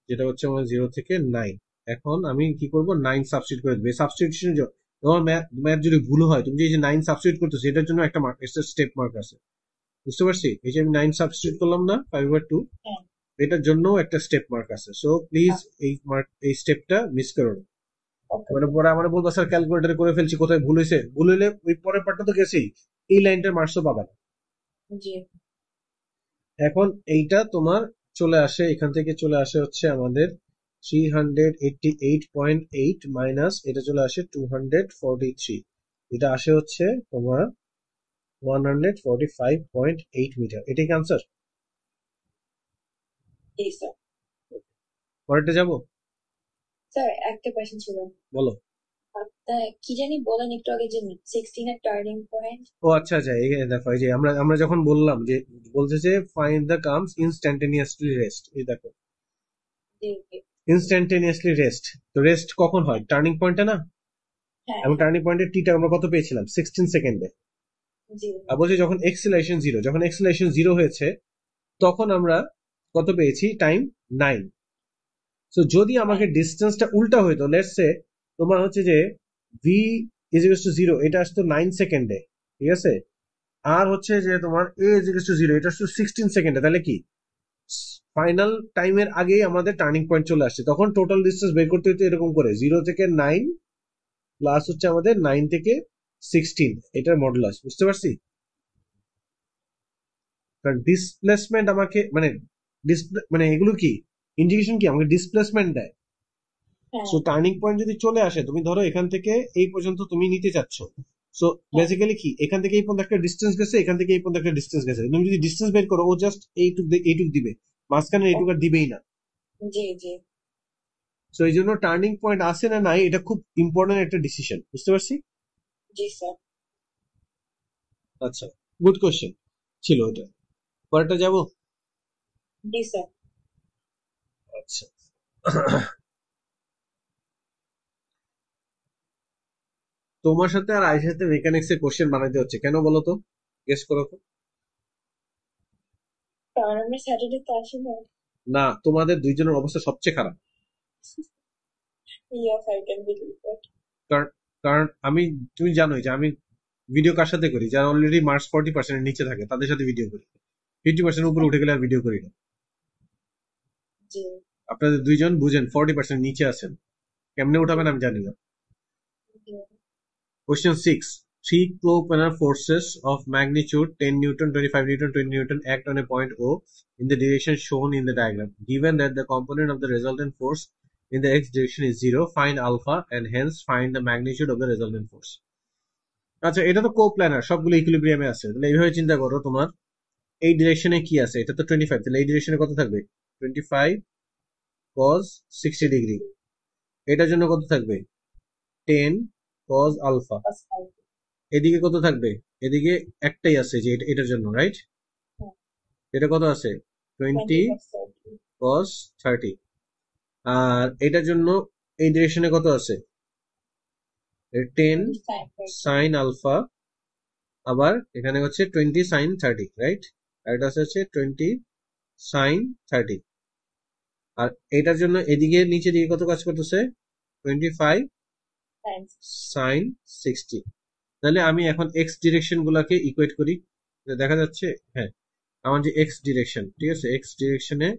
যেটা হচ্ছে আমার 0 থেকে 9। এখন আমি কি করব, 9 সাবস্টিটিউট করে দেবো। সাবস্টিটিউশন তোমার ম্যাথ যদি ভুল হয়, তুমি যে 9 সাবস্টিটিউট করতেছো এটার জন্য একটা মার্ক, একটা স্টেপ মার্ক আছে, বুঝতে পারছি? এই যে আমি 9 সাবস্টিটিউট করলাম না 5/2, হ্যাঁ। এটার জন্য একটা স্টেপ মার্ক আছে। সো প্লিজ এই স্টেপটা মিস করো না। ওকে। মানে পরে আমরা বলবো স্যার ক্যালকুলেটর করে ফেলছি, কোথায় ভুল হয়েছে, ভুল হইলে ওই পরের পার্টটা তো গেছেই, এই লাইনটার মার্কসও পাবা না। জি এখন এইটা তোমার চলে আসে, এখান থেকে চলে আসে হচ্ছে আমাদের 388.8 মাইনাস এটা চলে আসে 243, এটা আসে হচ্ছে তোমার 145.8 মিটার। এটাই কি আনসার? জি স্যার। পরেরটা যাবো, স্যার একটা কোয়েশ্চেন ছিল। বলো। আপনার কি জানি বলেন একটু আগে যে 16 এর টার্নিং পয়েন্ট। ও আচ্ছা আচ্ছা, এই দেখো এই যে আমরা আমরা যখন বললাম যে বলতেছে find the comes instantaneously rest, এই দেখো জি জি। ইনস্ট্যান্টেনিয়াসলি রেস্ট, তো রেস্ট কখন হয়, টার্নিং পয়েন্টে না? হ্যাঁ এবং হ্যাঁ। টার্নিং পয়েন্টের টিটা আমরা কত পেয়েছিলাম 16 সেকেন্ডে। জি আর বলছি যখন এক্সেলারেশন জিরো, যখন এক্সেলারেশন জিরো হয়েছে তখন আমরা কত পেয়েছি টাইম 9। সো যদি আমাকে হ্যাঁ ডিস্টেন্সটা উল্টা হইতো, লেটস সে তোমার হচ্ছে যে ভি ইজ ইকুয়াল টু 0 এটা আসতো 9 সেকেন্ডে, ঠিক আছে? আর হচ্ছে যে তোমার এ ইজ ইকুয়াল টু 0 এটা আসতো 16 সেকেন্ডে, তাহলে কি ফাইনাল টাইমের আগেই আমাদের টার্নিং পয়েন্ট চলে আসছে, তখন টোটাল ডিস্টেন্স বের করতে হতো এরকম করে 0 থেকে 9 প্লাস হচ্ছে আমাদের 9 থেকে 16, এটার মডুলাস, বুঝতে পারছি? কারণ ডিসপ্লেসমেন্ট আমাকে মানে মানে এগুলো কি ইন্ডিকেশন কি আমাকে ডিসপ্লেসমেন্ট দেয়। হ্যাঁ সো টার্নিং পয়েন্ট যদি চলে আসে, তুমি ধরো এখান থেকে এই পর্যন্ত তুমি নিতে চাচ্ছ, সো হ্যাঁ। বেসিক্যালি কি এখান থেকে এই পর্যন্ত একটা ডিস্টেন্স গেছে, এখান থেকে এই পর্যন্ত একটা ডিস্টেন্স গেছে, তুমি যদি ডিস্টেন্স বের করো ও জাস্ট এইটুক দিবে, মাঝখানে এইটুক আর দিবেই না। জি জি। সো এই জন্য টার্নিং পয়েন্ট আসে না নাই এটা খুব ইম্পর্টেন্ট একটা ডিসিশন, বুঝতে পারছি? জি স্যার। আচ্ছা, গুড কোশ্চেন ছিল এটা। পরেরটা যাবো, জি স্যার। আচ্ছা। তোমার সাথে আর আয়ের সাথে মেকানিক্স এর কোশ্চেন বানাইতে হচ্ছে কেন বলো তো, গেস করো তো। কারণ আমরা স্যাটারডে তো আসি না। না, তোমাদের দুইজনের অবস্থা সবচেয়ে খারাপ। Yes, I can believe it. কারণ কারণ তুমি জানোই যে আমি ভিডিও কার সাথে করি, যারা অলরেডি মার্কস 40% নিচে থাকে তাদের সাথে ভিডিও করি। 50% উপরে উঠে গেলে আর ভিডিও করি না। জি। আপনাদের দুইজন বুঝেন 40% নিচে আছেন, কেমনে উঠাবেন আমি জানি না। জি। Question 6. Three coplanar forces of magnitude 10 Newton, 25 Newton, 20 Newton act on a point O in the direction shown in the diagram. Given that the component of the resultant force in the x direction is 0, find alpha and hence find the magnitude of the resultant force. আচ্ছা, এটা তো কোপ্ল্যানার, সবগুলো ইকুইলিব্রিয়ামে আছে। তাহলে এইভাবে চিন্তা করো, তোমার এই ডিরেকশনে কি আছে, এটা তো 25, তাহলে এই ডিরেকশনে কত থাকবে? 25 cos 60 ডিগ্রি। এটার জন্য কত থাকবে? 10 cos আলফা। এদিকে কত থাকবে? এদিকে একটাই আছে, যে এটার জন্য, রাইট? এটা কত আছে? 20 cos 30। আর এটার জন্য এই ডিরেকশনে কত আছে? 10 sin আলফা। আবার এখানে হচ্ছে 20 sin 30, রাইট? আর এটা হচ্ছে 20 sin 30। আর এটার জন্য এদিকে নিচে দিকে কত কাজ করতেছে? 25 sin 60। তাহলে আমি এখন এক্স ডিরেকশন গুলাকে ইকুয়েট করি, দেখা যাচ্ছে। হ্যাঁ, আমার যে এক্স ডিরেকশন, ঠিক আছে, এক্স ডিরেকশনে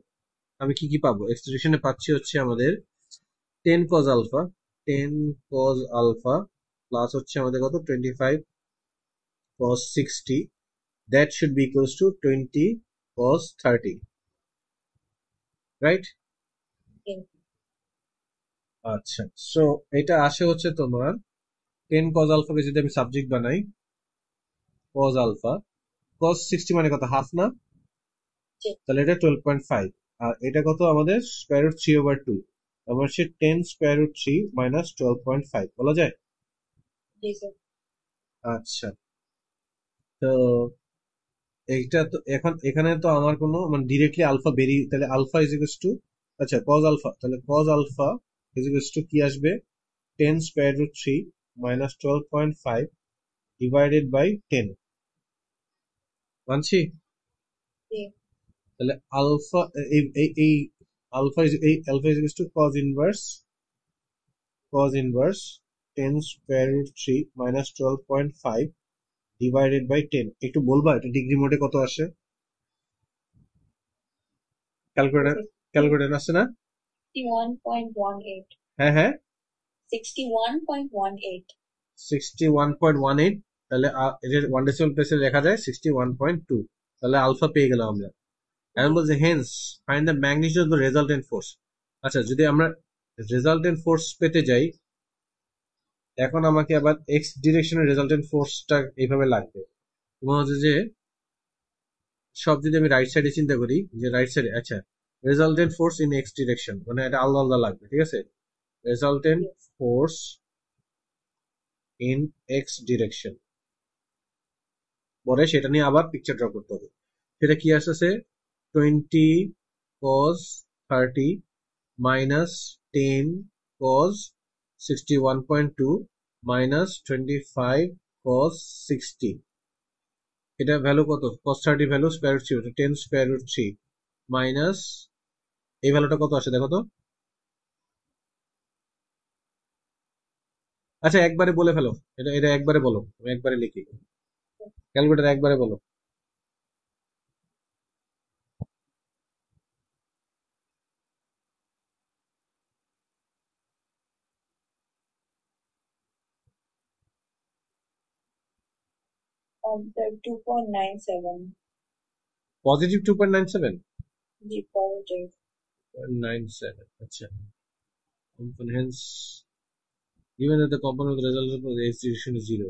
আমি কি কি পাবো? এক্স ডিরেকশনে পাচ্ছি হচ্ছে আমাদের 10 cos alpha, 10 cos alpha plus হচ্ছে আমাদের কত? 25 cos 60, that should be equals to 20 cos 30, right? আচ্ছা, সো এটা আসে হচ্ছে তোমার 10 cos আলফাকে যদি আমি সাবজেক্ট বানাই, cos আলফা, cos 60 মানে কত? হাফ না? তাহলে এটা 12.5। আর এটা কত আমাদের? Square root 3/2। আবার সে 10 স্কয়ার রুট 3 মাইনাস 12.5 বলা যায়। আচ্ছা, তো এইটা তো এখন এখানে তো আমার কোনো মানে ডিরেক্টলি আলফা বেরিয়ে, তাহলে আলফা ইজ ইকুয়ালস টু, আচ্ছা cos আলফা, তাহলে cos alpha is equals to কি আসবে? 10 square root 3 minus 12.5 divided by 10। মানছি? তাহলে আলফা, এই alpha is equals to cos inverse 10 square root 3 minus 12.5 divided by 10। একটু বলবা এটা ডিগ্রি মোডে কত আসে? ক্যালকুলেটর আছে না? 61.18। হ্যাঁ হ্যাঁ, 61.18। 61.18। তাহলে এর ওয়ান ডেসিমাল প্লেসে লেখা যায় 61.2। তাহলে আলফা পেয়ে গেলাম আমরা। এখন বলছে hence find the magnitude of the resultant force. আচ্ছা, যদি আমরা রেজাল্টেন্ট ফোর্স পেতে যাই, এখন আমাকে আবার এক্স ডিরেকশনের রেজাল্টেন্ট ফোর্সটা এইভাবে লাগবে। মনে হচ্ছে যে সব যদি আমি রাইট সাইডে চিন্তা করি, যে রাইট সাইডে, আচ্ছা, resultant force in x direction, মানে এটা আলাদা আলাদা লাগবে, ঠিক আছে? Resultant force in x direction, পরে সেটা নিয়ে আবার পিকচার ড্র করতে হবে। সেটা কি আসছে? 20 cos 30 minus 10 cos 61.2 minus 25 cos 60। এটা ভ্যালু কত? cos 30 value square root 3, 10 square root 3 minus এই ভ্যালুটা কত আসে দেখো তো। আচ্ছা, একবারে বলে ফেলো, এটা এটা একবারে বলো, আমি একবারে লিখি। ক্যালকুলেটর একবারে বলো। The 2.97। পজিটিভ 2.97? G, positive. 97, আচ্ছা। Hence, given that the component of the result of the x direction is 0.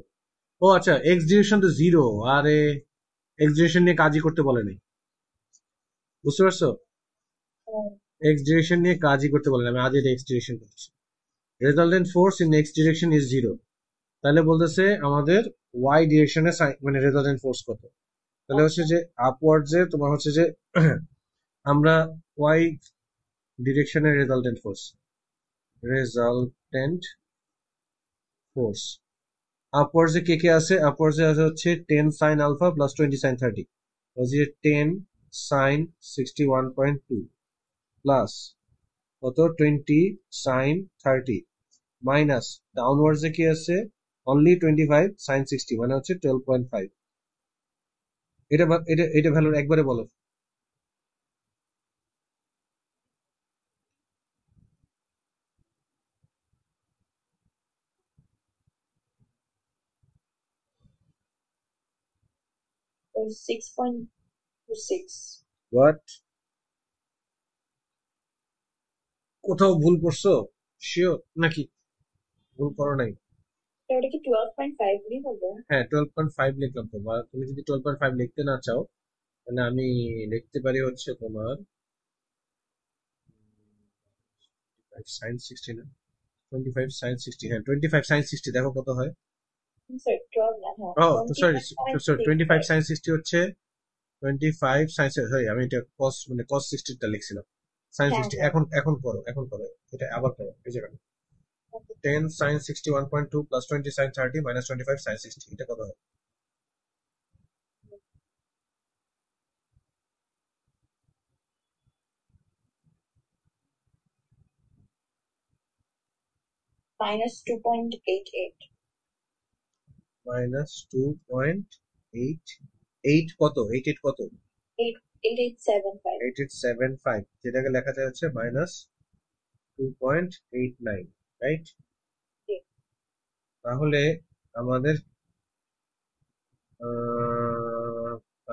ও আচ্ছা, এক্স ডিরেকশন তো 0। আরে, এক্স ডিরেকশন নিয়ে কাজই করতে বলেনি, বুঝতে পারছো? এক্স ডিরেকশন নিয়ে কাজই করতে বলেনি, আমি আজ এক্স ডিরেকশন করছি। Resultant force in x direction is 0। তাহলে বলতেছে আমাদের ওয়াই ডিরেকশনে মানে রেজাল্টেন্ট ফোর্স কত। তাহলে হচ্ছে যে আপওয়ার্ডসে তোমার হচ্ছে যে আমরা ওয়াই ডিরেকশনের রেজাল্টেন্ট ফোর্স আপওয়ার্ডসে কে কে আছে? আপওয়ার্ডসে আছে হচ্ছে 10 sin আলফা প্লাস 20 sin 30, হচ্ছে 10 sin 61.2 প্লাস কত? 20 sin 30 মাইনাস ডাউনওয়ার্ডসে কি আছে অনলি 25 sin 60 মানে হচ্ছে 12.5। এটা ভ্যালু একবারে বলো। So 6.26. হোয়াট, কোথাও ভুল করছো শিওর নাকি ভুল করো নাই? তো ওটা কি 12.5 ই হবে? হ্যাঁ 12.5 লিখলাম তো, বা তুমি যদি 12.5 লিখতে না চাও তাহলে আমি লিখতে পারি হচ্ছে তোমার sin 60 না 25 sin 60, হ্যাঁ 25 sin 60 দেখো কত হয়। Sorry, 12 না, হ্যাঁ, ও তো সরি সরি 25 21.65. sin 60 হচ্ছে 25 sin, সরি আমি এটা cos মানে cos 60 টা লিখছিলাম। sin হ্যাঁ 60 হ্যাঁ, এখন করো এটা আবার করো এই জায়গায় 10 sin 61.2 plus 20 sin 30 minus 25 sin 60 এটা কত হয়? minus 2.88. মাইনাস 2.88 কত 88 কত 8875. 8875 যেটাকে লেখা যাচ্ছে মাইনাস 2.89, রাইট? তাহলে আমাদের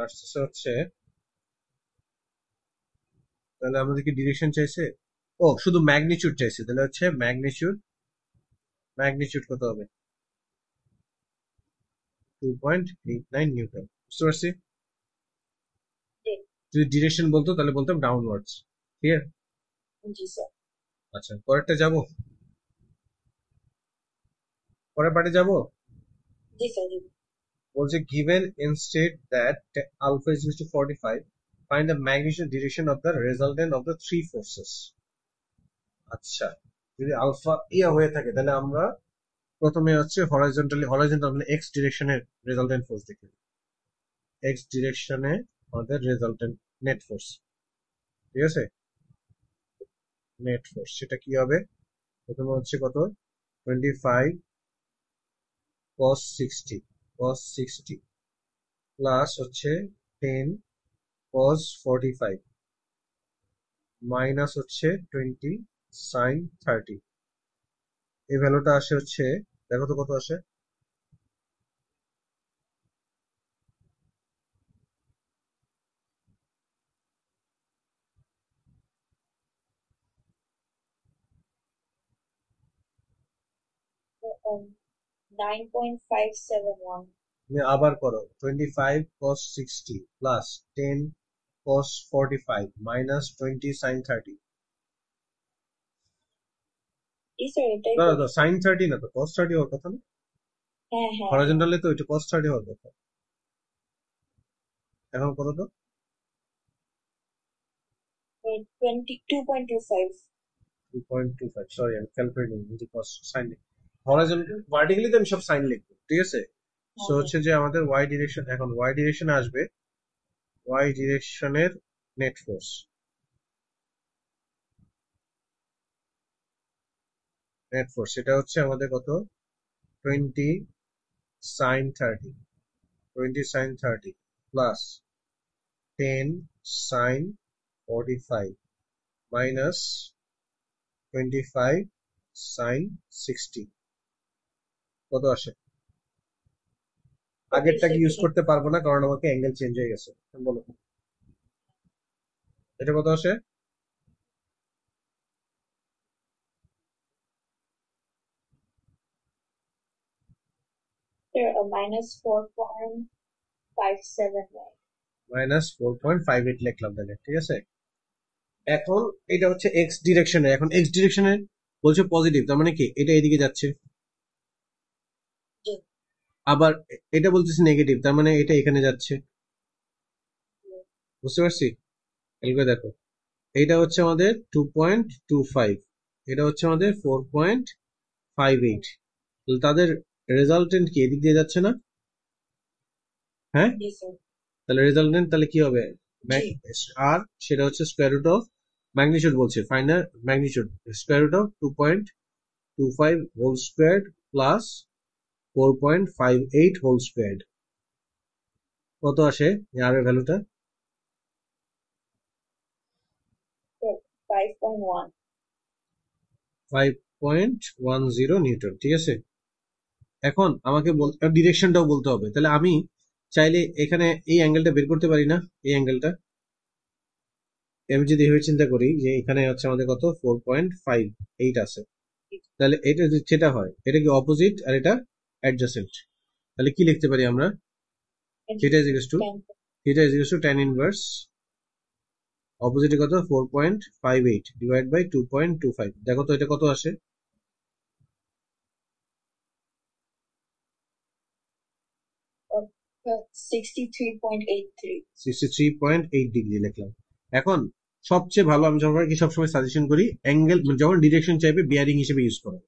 আসতেছে হচ্ছে, তাহলে আমাদের কি ডিরেকশন চাইছে? ও শুধু ম্যাগনিটিউড চাইছে, তাহলে হচ্ছে ম্যাগনিটিউড কত হবে 2.89 নিউটন। বুঝতে পারছি। যদি ডিরেকশন বলতো তাহলে বলতাম ডাউনওয়ার্ডস। ক্লিয়ার? জি স্যার। আচ্ছা পরেরটা যাব, পরের পার্টে যাব। জি স্যার, জি। বলছে given instead that alpha is equal to 45, find the magnitude direction of the resultant of the three forces। আচ্ছা যদি আলফা ইয়া হয়ে থাকে তাহলে আমরা প্রথমে হচ্ছে হরাইজন্টাল মানে এক্স ডিরেকশনের রেজাল্টেন্ট ফোর্স দেখি। এক্স ডিরেকশনে আমাদের রেজাল্টেন্ট নেট ফোর্স, ঠিক আছে? নেট ফোর্স সেটা কি হবে? প্রথমে হচ্ছে কত 25 cos 60 প্লাস হচ্ছে 10 cos 45 মাইনাস হচ্ছে 20 sin 30। এই ভ্যালুটা আসে হচ্ছে, দেখো তো কত আসে। Um, 9.571. তুমি আবার করো 25 cos 60 plus 10 cos 45 minus 20 sin 30। জি স্যার, এটাই না করি। না sin 30 না তো cos 30 হওয়ার কথা না, হ্যাঁ হ্যাঁ হ্যাঁ। হরাইজন্টালে তো এটা cos 30 হওয়ার কথা। এখন কত তো 22.25. 2.25, সরি আমি ক্যালকুলেট করিনি যে cos sin হরাইজন্টাল ভার্টিক্যালি তো আমি সব সাইন লিখবো, ঠিক আছে? সো হ্যাঁ হচ্ছে যে আমাদের ওয়াই ডিরেকশন, এখন ওয়াই ডিরেকশনে আসবে ওয়াই ডিরেকশনের নেট ফোর্স। নেট ফোর্স সেটা হচ্ছে আমাদের কত 20 sin 30, 20 sin 30 plus 10 sin 45 minus 25 sin 60 কত আসে? আগেরটাকে ইউজ 47. করতে পারবো না কারণ আমাকে অ্যাঙ্গেল চেঞ্জ হয়ে গেছে। বলো এটা কত আসে? Sir, minus 4.579. মাইনাস 4.58 লিখলাম তাহলে, ঠিক আছে? এখন এটা হচ্ছে এক্স ডিরেকশনে, এখন এক্স ডিরেকশনে বলছে পজিটিভ, তার মানে কি এটা এদিকে যাচ্ছে। জি। আবার এটা বলতেছে নেগেটিভ, তার মানে এটা এখানে যাচ্ছে। বুঝতে পারছি? এগুলো দেখো এটা হচ্ছে আমাদের 2.25, এটা হচ্ছে আমাদের 4.58, তাদের রেজাল্টেন্ট কি এদিক দিয়ে যাচ্ছে না? হ্যাঁ জি স্যার। তাহলে রেজাল্টেন্ট তাহলে কি হবে? জি। আর সেটা হচ্ছে স্কোয়ার রুট অফ ম্যাগনিটিউড, বলছে final magnitude square root of 4.25 whole squared plus 4.58 whole squared কত আসে আর এর ভ্যালুটা? 5.1. 5.10 নিউটন, ঠিক আছে। এখন আমাকে ডিরেকশনটাও বলতে হবে। তাহলে আমি চাইলে এখানে এই অ্যাঙ্গেলটা বের করতে পারি না? এই অ্যাঙ্গেলটা আমি যদি এভাবে চিন্তা করি যে এখানে হচ্ছে আমাদের কত 4.58 আছে, তাহলে এটা যদি সেটা হয়, এটা কি অপোজিট আর এটা অ্যাডজাসেন্ট, তাহলে কি লিখতে পারি আমরা? Theta is equal two 10. tan inverse অপোজিটে কত 4.58 ডিভাইড বাই 2.25। দেখো তো এটা কত আসে? 63.83. 63.8 ডিগ্রি লিখলাম। এখন সবচেয়ে ভালো, আমি সবাইকে সবসময় সাজেশন করি অ্যাঙ্গেল যখন ডিরেকশন চাইবে বিয়ারিং হিসেবে ইউজ করো।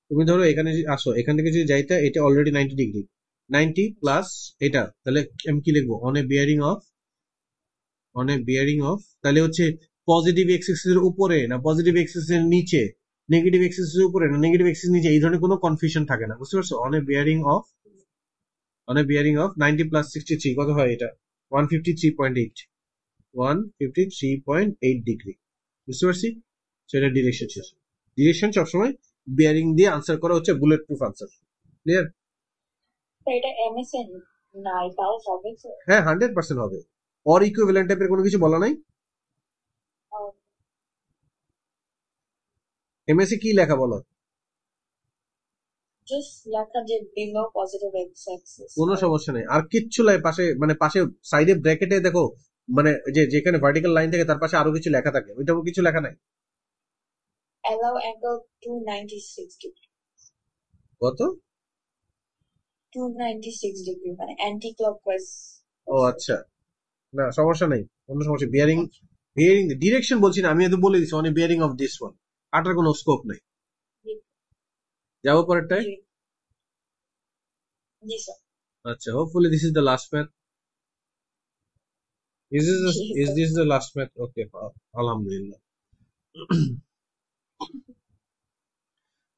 তুমি ধরো এখানে যদি আসো, এখান থেকে যদি যাইতে, এটা অলরেডি 90 ডিগ্রি, 90 প্লাস এটা, তাহলে আমি কি লিখবো? অন এ বিয়ারিং অফ, তাহলে হচ্ছে পজিটিভ এক্সিস এর উপরে না পজিটিভ এক্সিস এর নিচে, নেগেটিভ এক্সিস এর উপরে না নেগেটিভ এক্সিস নিচে, এই ধরনের কোনো কনফিউশন থাকে না, বুঝতে পারছো? On a bearing of 90 plus 63 কত হয়? এটা 153.8, 153.8 ডিগ্রি, বুঝতে পারছি। সেটা ডিরেকশন ছিল। ডিরেকশন সবসময় বিয়ারিং দিয়ে আনসার করা হচ্ছে বুলেট প্রুফ আনসার, ক্লিয়ার? তো এটা এমএসএন না, এটাও হবে তো। হ্যাঁ 100% হবে। অর ইকুইভ্যালেন্ট টাইপের কোনো কিছু বলা নাই। এমএসসি কি লেখা বলো? জাস্ট লেখা যে বিলো পজিটিভ এক্স অ্যাক্সিস। কোনো সমস্যা নেই, আর কিচ্ছু লাই পাশে, মানে পাশে সাইডে ব্র্যাকেটে দেখো, মানে যে যেখানে ভার্টিক্যাল লাইন থাকে তার পাশে আরো কিছু লেখা থাকে, ওইটা কিছু লেখা নাই। allow angle 296 degree. কত? 296 degree মানে অ্যান্টি ক্লকওয়াইজ। ও আচ্ছা, না সমস্যা নেই, কোনো সমস্যা। বিয়ারিং বিয়ারিং ডিরেকশন বলছি না, আমি এত বলে দিচ্ছি অনেক বিয়ারিং অফ দিস ওয়ান, আটার কোনো স্কোপ নাই। যাবো পরেরটায়। জি জি স্যার। আচ্ছা, hopefully this is the last math. Is this the last math? Okay, alhamdulillah.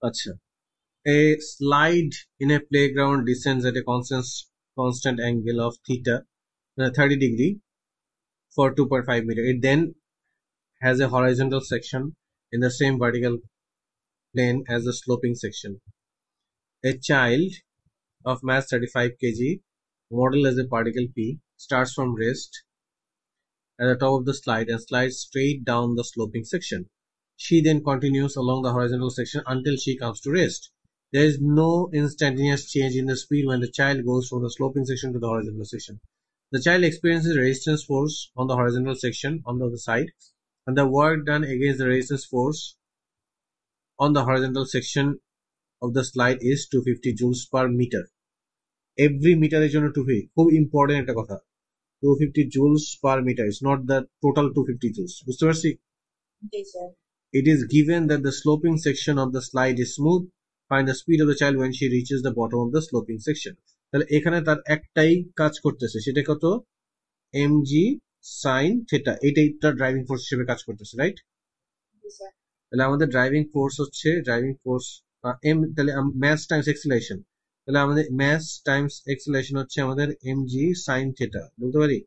Acha. A slide in a playground descends at a constant angle of theta, 30 degree for 2.5 meter. It then has a horizontal section in the same vertical plane as the sloping section. A child of mass 35 kg, modeled as a particle P, starts from rest at the top of the slide and slides straight down the sloping section. She then continues along the horizontal section until she comes to rest. There is no instantaneous change in the speed when the child goes from the sloping section to the horizontal section. The child experiences resistance force on the horizontal section on the other side, and the work done against the resistance force on the horizontal section of the slide is 250 joules per meter. Every meter is 250. খুব important একটা কথা, 250 joules per meter. It's not the total 250 joules. বুঝতে পারছি? জি sir. It is given that the sloping section of the slide is smooth. Find the speed of the child when she reaches the bottom of the sloping section. তাহলে এখানে তার একটাই কাজ করতেছে, সেটা কত? mg sin theta, এটাই তার ড্রাইভিং ফোর্স হিসেবে কাজ করতেছে, রাইট? জি স্যার। তাহলে আমাদের ড্রাইভিং ফোর্স হচ্ছে m, তাহলে ম্যাস টাইমস এক্সিলারেশন, তাহলে আমাদের ম্যাস টাইমস এক্সিলারেশন হচ্ছে আমাদের mg sin theta, বলতে পারি?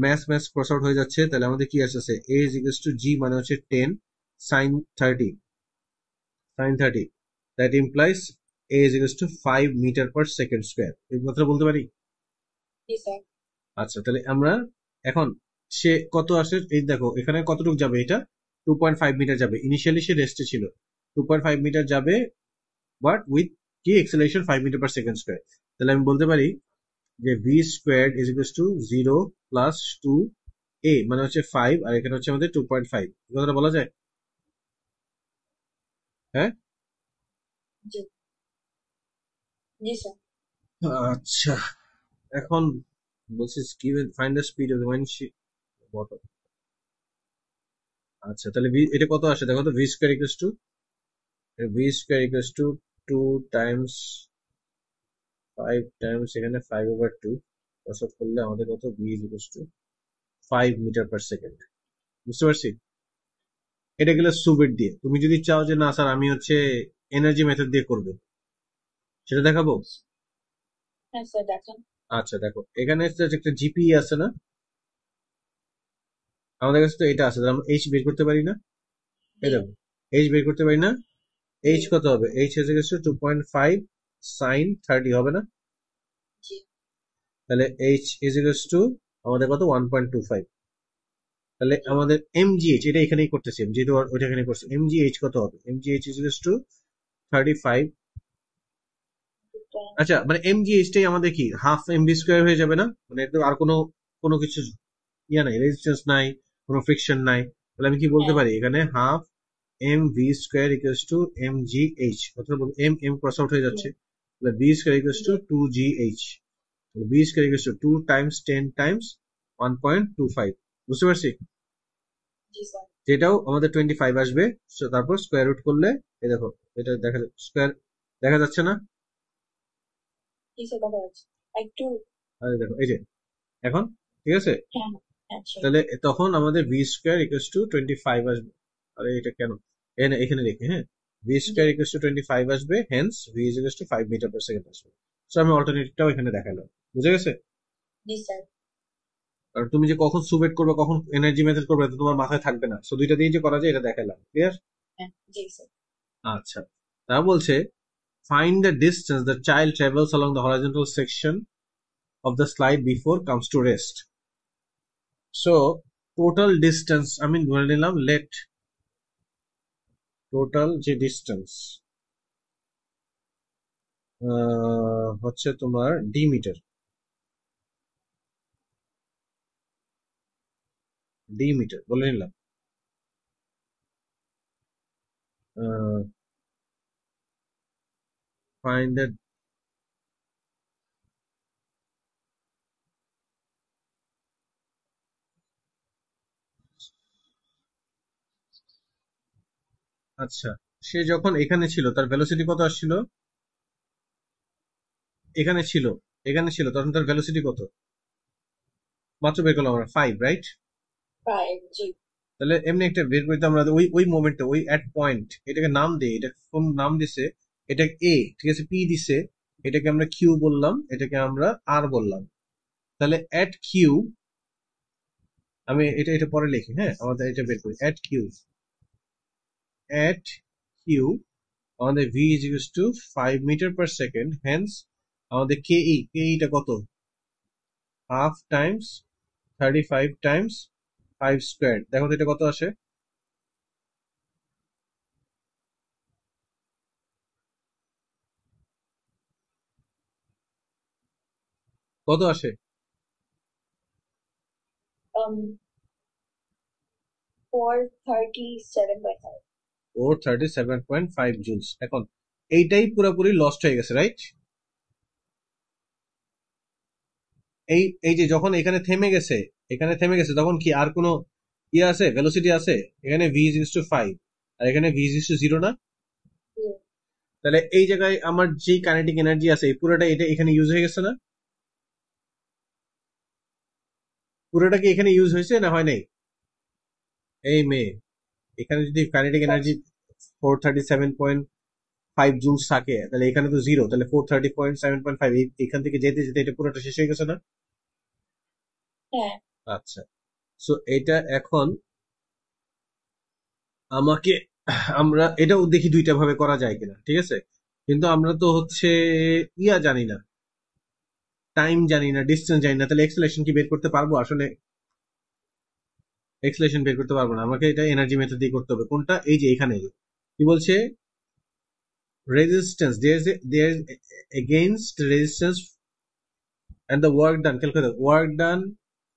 ম্যাস ম্যাস ক্রস আউট হয়ে যাচ্ছে, তাহলে আমাদের কি আসছে? a is equals to g মানে হচ্ছে 10 sin 30, that implies a is equals to 5 meter per second square। এই কথা বলতে পারি? জি স্যার। আচ্ছা, তাহলে আমরা এখন সে কত আসে, এই দেখো এখানে কতটুকু যাবে, এটা 2.5 মিটার যাবে। ইনিশিয়ালি সে রেস্টে ছিল, 2.5 মিটার যাবে, বাট উইথ কি acceleration 5 meter per second square. তাহলে আমি বলতে পারি যে v square is equals to 0 plus 2 a মানে হচ্ছে 5, আর এখানে হচ্ছে আমাদের 2.5। কথাটা বলা যায়? হ্যাঁ জি জি স্যার। আচ্ছা, এখন বলছি given find the speed of when she bottom। আচ্ছা, তাহলে এটা কত আসে দেখো তো, v square equals to 2 times 5 times এখানে 5/2 প্রসব করলে আমাদের কত? v equals to 5 meter per second. বুঝতে পারছি? এটা গেলে সুবেট দিয়ে। তুমি যদি চাও যে না স্যার আমি হচ্ছে এনার্জি মেথড দিয়ে করব, সেটা দেখাবো। হ্যাঁ স্যার দেখান। আচ্ছা দেখো, এখানে একটা জিপি আছে না, আমাদের কাছে তো এটা আছে, তাহলে আমরা এইচ বের করতে পারি না? এই জি দেখো, এইচ বের করতে পারি না? জি এইচ কত হবে? H is equal to 2.5 sine 30 হবে না? জি তাহলে এইচ ইজ ইকুয়াল টু আমাদের কত 1.25। তাহলে জি আমাদের এমজিএইচ এটা এখানেই করতেছি, যেহেতু ওইটা এখানে করছি, এমজিএইচ কত হবে? MGH is equal two 35। আচ্ছা মানে এমজিএইচটাই আমাদের কি হাফ এমভি স্কোয়ার হয়ে যাবে না? মানে এর তো আর কোনো কোনো কিছু ইয়া নাই, রেজিস্ট্যান্স নাই, কোনো ফ্রিকশন নাই, তাহলে আমি কি বলতে হ্যাঁ পারি এখানে half M V square equals to M G H, অথবা এম এম ক্রস আউট হয়ে জি যাচ্ছে, তাহলে B square equals to G two G H, B square equals to 2 times 10 times 1.25। বুঝতে পারছি? জি স্যার। যেটাও আমাদের 25 আসবে। So, তারপর স্কোয়ার রুট করলে এই দেখো, এটা দেখা স্কোয়ার দেখা যাচ্ছে না? জি স্যার দেখা যাচ্ছে একটু। আরে দেখো এই যে এখন ঠিক আছে। হ্যাঁ হ্যাঁ স্যার। তাহলে তখন আমাদের ভি স্কোয়ার ইকুয়ালস টু 25 আসবে। আরে এটা কেন এখানে রেখে, হ্যাঁ, V G square equals to 25 আসবে, hence V is equals to 5 meter per second আসবে। সো আমি অল্টারনেটিভটাও এখানে দেখালাম। বুঝে গেছে? জি স্যার। আর তুমি যে কখন সুবেট করবে কখন এনার্জি মেথড করবে তো তোমার মাথায় থাকবে না, সো দুইটা দিয়ে যে করা যায় এটা দেখালাম। ক্লিয়ার? হ্যাঁ জি স্যার। আচ্ছা, তা বলছে find the distance the child travels along the horizontal section of the slide before comes to rest. So total distance আমি ধরে নিলাম, let টোটাল যে ডিস্টেন্স হচ্ছে তোমার ডি মিটার, ডি মিটার বলে নিলাম। ফাইন্ড দ্য, আচ্ছা, সে যখন এখানে ছিল তার ভেলোসিটি কত আসছিল? এখানে ছিল, এখানে ছিল, তখন তার ভেলোসিটি কত? মাত্র বের করলাম আমরা 5, রাইট? 5 জি তাহলে এমনি একটা বের করতে আমরা ওই ওই মোমেন্টে ওই অ্যাট পয়েন্ট এটাকে নাম দিই, এটা কোন নাম দিছে? এটা এ, ঠিক আছে, পি দিছে, এটাকে আমরা কিউ বললাম, এটাকে আমরা আর বললাম। তাহলে অ্যাট কিউ, আমি এটা এটা পরে লিখি, হ্যাঁ, আমাদের এটা বের করি। অ্যাট কিউ, অ্যাট কিউ আমাদের V is equal to 5 meter per second, hence আমাদের কেইটা কত? Half times 35 times 5 square. দেখো তো এটা কত আসে? কত আসে? 437.5। 437.5 জুলস। এখন এইটাই পুরোপুরি লস্ট হয়ে গেছে, রাইট? এই এই যে যখন এখানে থেমে গেছে, এখানে থেমে গেছে তখন কি আর কোনো ইয়ে আছে, ভেলোসিটি আছে? এখানে ভি ইজ টু 5 আর এখানে ভি ইজ টু 0 না? জি তাহলে এই জায়গায় আমার যে কাইনেটিক এনার্জি আছে এই পুরোটা এটা এখানে ইউজ হয়ে গেছে না? পুরোটা কি এখানে ইউজ হয়েছে না হয় নাই? এই মেয়ে, এখানে যদি কাইনেটিক স্যার। এনার্জি 437.5 জুলস থাকে তাহলে এখানে তো 0, তাহলে 430.7.5 এখান থেকে যেতে যেতে এটা পুরোটা শেষ হয়ে গেছে না? হ্যাঁ আচ্ছা, সো এটা এখন আমাকে, আমরা এটাও দেখি দুইটা ভাবে করা যায় কিনা, ঠিক আছে? কিন্তু আমরা তো হচ্ছে ইয়া জানি না, টাইম জানি না, ডিস্টেন্স জানি না, তাহলে এক্সেলেশন কি বের করতে পারবো? আসলে এক্সেলেশন বের করতে পারবো না, আমাকে এটা এনার্জি মেথড দিয়ে করতে হবে। কোনটা? এই যে এখানে কি বলছে, resistance, there is against resistance and the work done, calculate the work done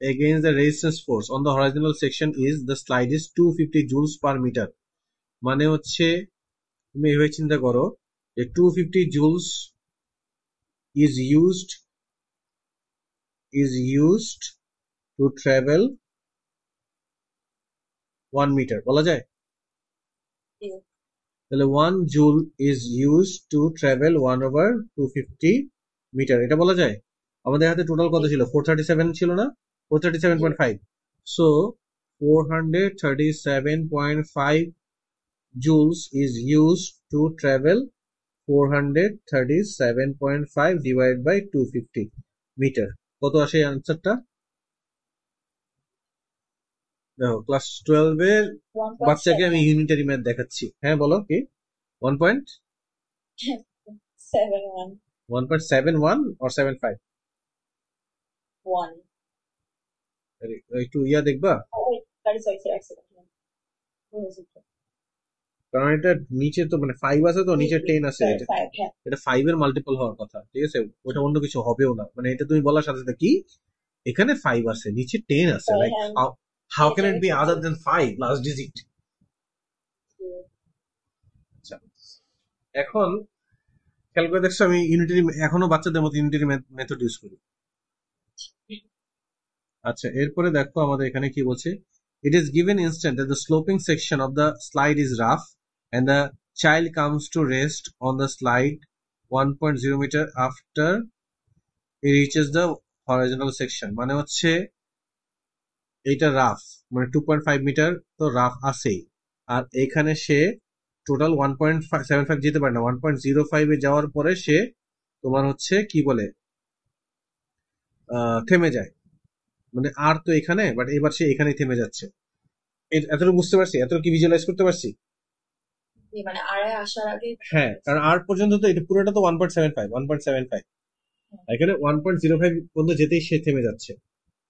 against the resistance force on the horizontal section is the slide is 250 joules per meter। মানে হচ্ছে তুমি এভাবে চিন্তা করো যে 250 joules is used to travel 1 meter বলা যায়? জি তাহলে 1 joule is used to travel 1 over 250 metre, এটা বলা যায়? আমাদের হাতে টোটাল কত জি ছিল? 437 ছিল না? জি 437.5। So 437.5 joules is used to travel 437.5 divided by 250 metre. কত আসে আনসারটা? দেখো ক্লাস 12 এর বাচ্চাকে আমি ইউনিটারি ম্যাথ দেখাচ্ছি। হ্যাঁ বলো কি? 1.71 or 75? একটু দেখবা, কারণ এটা নিচে তো মানে 5 আছে, তো নিচে 10 আছে, এটা 5 এর মাল্টিপল হওয়ার কথা, ঠিক আছে? ওটা অন্য কিছু হবেও না, মানে এটা তুমি বলার সাথে সাথে কি এখানে 5 আছে, নিচে 10 আছে, like how can it be other than 5 last digit? আচ্ছা, এখন খেয়াল করে দেখছো আমি ইউনিটারি, এখনো বাচ্চাদের মতো ইউনিটারি মেথড ইউজ করি। আচ্ছা, এরপরে দেখো আমাদের এখানে কি বলছে, it is given instant that the sloping section of the slide is rough and the child comes to rest on the slide 1.0 meter after it reaches the horizontal section। মানে হচ্ছে এইটা রাফ, মানে 2.5 মিটার তো রাফ আছেই, আর এখানে সে টোটাল 1.75 যেতে পারে না, 1.05 এ যাওয়ার পরে সে তোমার হচ্ছে কি বলে থেমে যায়, মানে আর তো এখানে, বাট এবার সে এখানেই থেমে যাচ্ছে। এতটুকু বুঝতে পারছি, এতটুকু কি ভিজুয়ালাইজ করতে পারছি? মানে আর আসার আগে, হ্যাঁ, কারণ আর পর্যন্ত তো এটা পুরোটা তো 1.75 এখানে 1.05 পর্যন্ত যেতেই সে থেমে যাচ্ছে।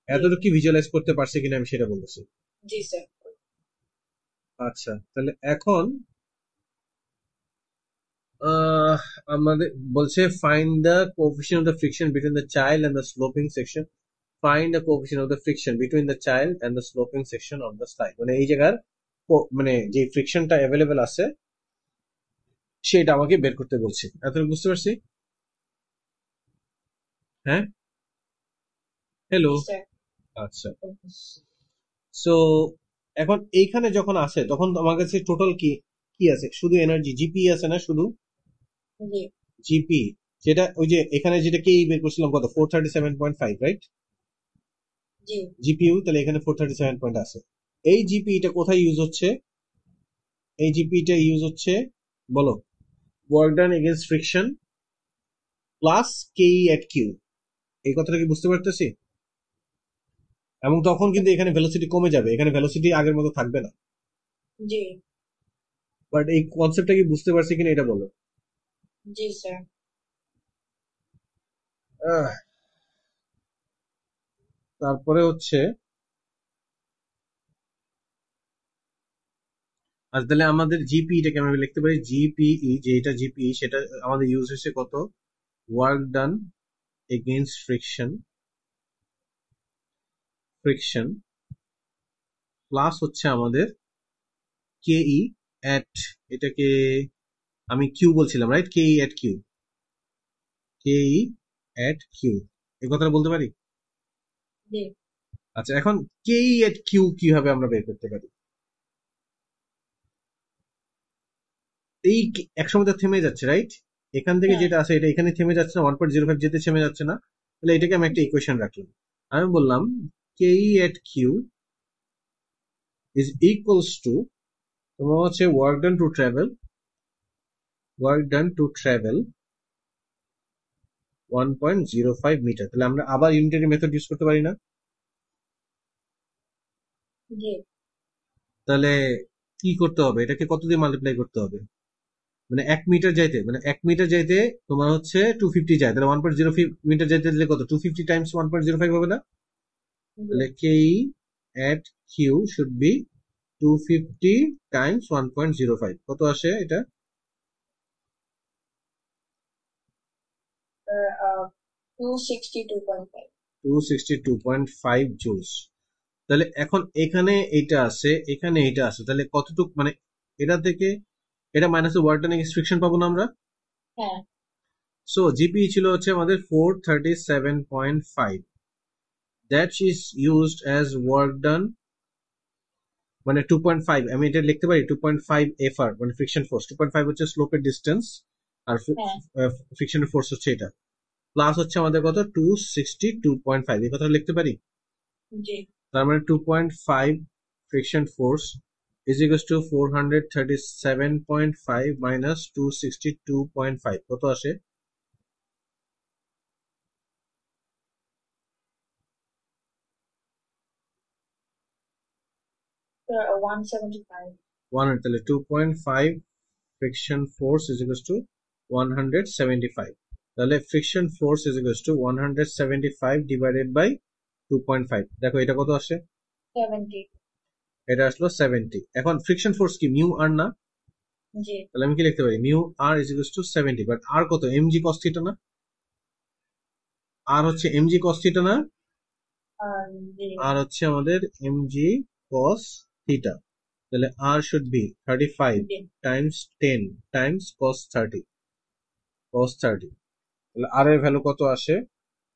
এতটুকু কি ভিজুয়ালাইজ করতে পারছে কিনা আমি সেটা বলতেছি। জি স্যার। আচ্ছা, তাহলে এখন আমাদের বলছে find the coefficient of the friction between the child and the sloping section, find the coefficient of the friction between the child and the sloping section of the slide. মানে এই জায়গার মানে যে ফ্রিকশনটা অ্যাভেলেবেল আছে সেটা আমাকে বের করতে বলছে। এতটুকু বুঝতে পারছি? হ্যাঁ, হ্যালো। আচ্ছা, সো এখন এইখানে যখন আসে তখন আমার কাছে টোটাল কি কি আছে? শুধু এনার্জি জিপি আছে না, শুধু জিপি, যেটা ওই যে এখানে যেটা কে বের করছিলাম কত, 437.5, রাইট? জিপিইউ, তাহলে এখানে 437 পয়েন্ট আছে। এই জিপিটা কোথায় ইউজ হচ্ছে? এই জিপিটা ইউজ হচ্ছে, বলো, work done against friction plus কেই এট কিউ। এই কথাটা কি বুঝতে পারতেছি? এবং তখন কিন্তু এখানে ভেলোসিটি কমে যাবে, এখানে ভেলোসিটি আগের মতো থাকবে না। জি, বাট এই কনসেপ্টটা কি বুঝতে পারছি কিনা এটা বলো। জি স্যার। তারপরে হচ্ছে আচ্ছা, তাহলে আমাদের জিপিইটাকে আমরা লিখতে পারি জিপিই, যে এটা জিপিই সেটা আমাদের ইউজ হচ্ছে কত, work done against friction plus হচ্ছে আমাদের কেই এট, এটাকে আমি কিউ বলছিলাম, রাইট? কেই এট কিউ, কেই এট কিউ, এই কথাটা বলতে পারি? আচ্ছা, এখন কেই এট কিউ কিভাবে আমরা বের করতে পারি? এই একসময় তো থেমে যাচ্ছে, রাইট? এখান থেকে যেটা আছে এটা এখানে থেমে যাচ্ছে না, 1.05 যেতে থেমে যাচ্ছে না, তাহলে এটাকে আমি একটা ইকুয়েশন রাখলাম। আমি বললাম K at Q is equals to, তোমার হচ্ছে work done to travel 1.05 meter. তাহলে আমরা আবার ইউনিটারি মেথড ইউজ করতে পারি না? তাহলে কি করতে হবে, এটাকে কত দিয়ে মাল্টিপ্লাই করতে হবে? মানে 1 মিটার যাইতে তোমার হচ্ছে 250 যায়, তাহলে 1.05 মিটার যাইতে দিলে কত, 250 টাইমস 1.05 হবে না? তাহলে কেই at Q should be 250 Times 1.05, কত আসে এটা? 262.5 জুলস। তাহলে এখন এখানে এটা আছে, এখানে এটা আছে, তাহলে কতটুক, মানে এটা থেকে এটা minus work done against friction পাবো না আমরা? হ্যাঁ। সো জিপি ছিল হচ্ছে আমাদের 437.5, that is used as work done, মানে 2.5, আমি এটা লিখতে পারি 2.5 এফআর, মানে ফ্রিকশন ফোর্স। 2.5 হচ্ছে স্লোপের ডিস্টেন্স, আর ফ্রিকশনের ফোর্স হচ্ছে এটা, প্লাস হচ্ছে আমাদের কত, 262.5, এই কথা লিখতে পারি। তার মানে 2.5 friction force is equals to 437.5 minus 262.5 কত আসে? 175. 100, তাহলে 2.5 friction force is equals to 175, তাহলে friction force is equals to 175 divided by 2.5, দেখো এটা কত আসে? 70. এটা আসলো 70। এখন ফ্রিকশন ফোর্স কি মিউ আর না? জি। তাহলে আমি কি লিখতে পারি? Mu R is equals to 70, but R কত? এমজি কস থিটা না? আর হচ্ছে এমজি কস থিটা না? জি। আর হচ্ছে আমাদের এমজি কস থিটা, তাহলে R should be 35 times 10 times cos 30, তাহলে আর এর ভ্যালু কত আসে?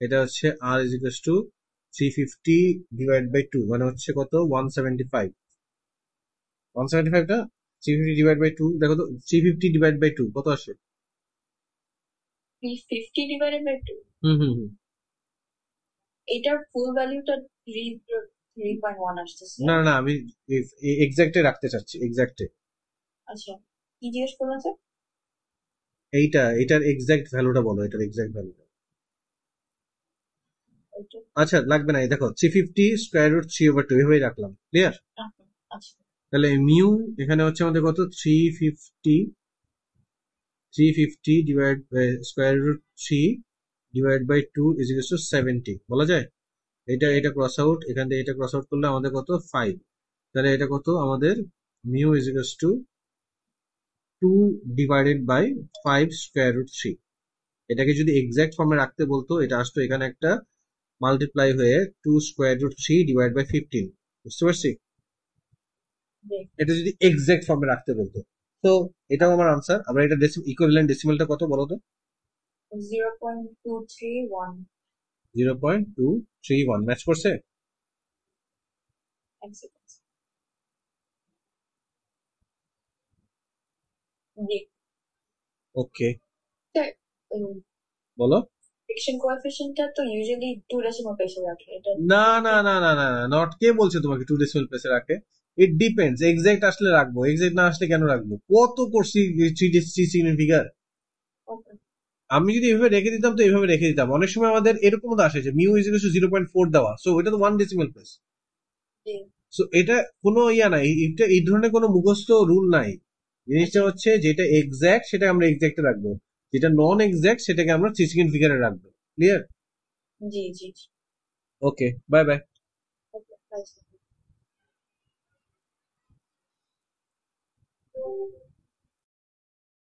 এটা হচ্ছে R is equals to 350 divide by 2, মানে হচ্ছে কত? 175। 175 টা 350 ডিভাইড বাই 2, দেখো তো 350 ডিভাইড বাই 2 কত আসে? 350 divided by 2. হুম হুম হুম এটার ফুল ভ্যালুটা 3.1 আসতেছে। না না, আমি এক্সাক্টে রাখতে চাচ্ছি, এক্সাক্টে। আচ্ছা, কি জিজ্ঞেস করলেন স্যার? এটার এক্সাক্ট ভ্যালুটা বলো, এটার এক্সাক্ট ভ্যালুটা। একটু। আচ্ছা লাগবে না, এই দেখো 350 স্কয়ার রুট 3/2 এভাবেই রাখলাম, ক্লিয়ার? আচ্ছা। তাহলে মিউ এখানে হচ্ছে আমাদের কত? 350 divide square root 3 divide by 2 is equal to 70 বলা যায়? এটা ক্রস আউট, এখান থেকে এটা ক্রস আউট করলে আমাদের কত? 5। তাহলে এটা কত আমাদের? Mu is equal to 2 divided by 5 square root 3। এটাকে যদি এক্সাক্ট ফর্মে রাখতে বলতো, এটা আসতো এখানে একটা মাল্টিপ্লাই হয়ে 2 স্কয়ার রুট 3 ডিভাইড বাই 15, বুঝতে পারছি? এটা যদি এক্সাক্ট ফর্মে রাখতে বলতো, তো এটাও আমার আনসার। আমরা এটা ইকুইভ্যালেন্ট ডেসিমালটা কত বলো তো? 0.231। 0.231 ম্যাচ করছে? জি। ওকে, স্যার, বলো। ফ্রিকশন কোএফিশিয়েন্টটা তো ইউজুয়ালি 2 ডেসিমাল প্লেসে রাখে। এটা না না না না না না, নট কে বলছে তোমাকে 2 ডেসিমাল প্লেসে রাখে? ইট ডিপেন্ডস, এক্সাক্ট আসলে রাখবো, এক্সাক্ট না আসলে কেন রাখবো? কত করছি 3 সিগনিফিকার। ওকে। আমি যদি এভাবে রেখে দিতাম তো এভাবে রেখে দিতাম। অনেক সময় আমাদের এরকম তো আসে যে মিউ ইজ ইকুয়াল টু 0.4 দেওয়া, সো এটা তো 1 ডেসিমাল প্লেস। জি। সো এটা কোনো ইয়া নাই, এটা এই ধরনের কোনো মুখস্থ রুল নাই। জিনিসটা হচ্ছে যেটা এক্সাক্ট সেটা আমরা এক্সাক্টে রাখবো, যেটা নন এক্সাক্ট সেটাকে আমরা 3 সিগনিফিকারে রাখবো, ক্লিয়ার? জি জি। Okay, bye bye. Okay, by.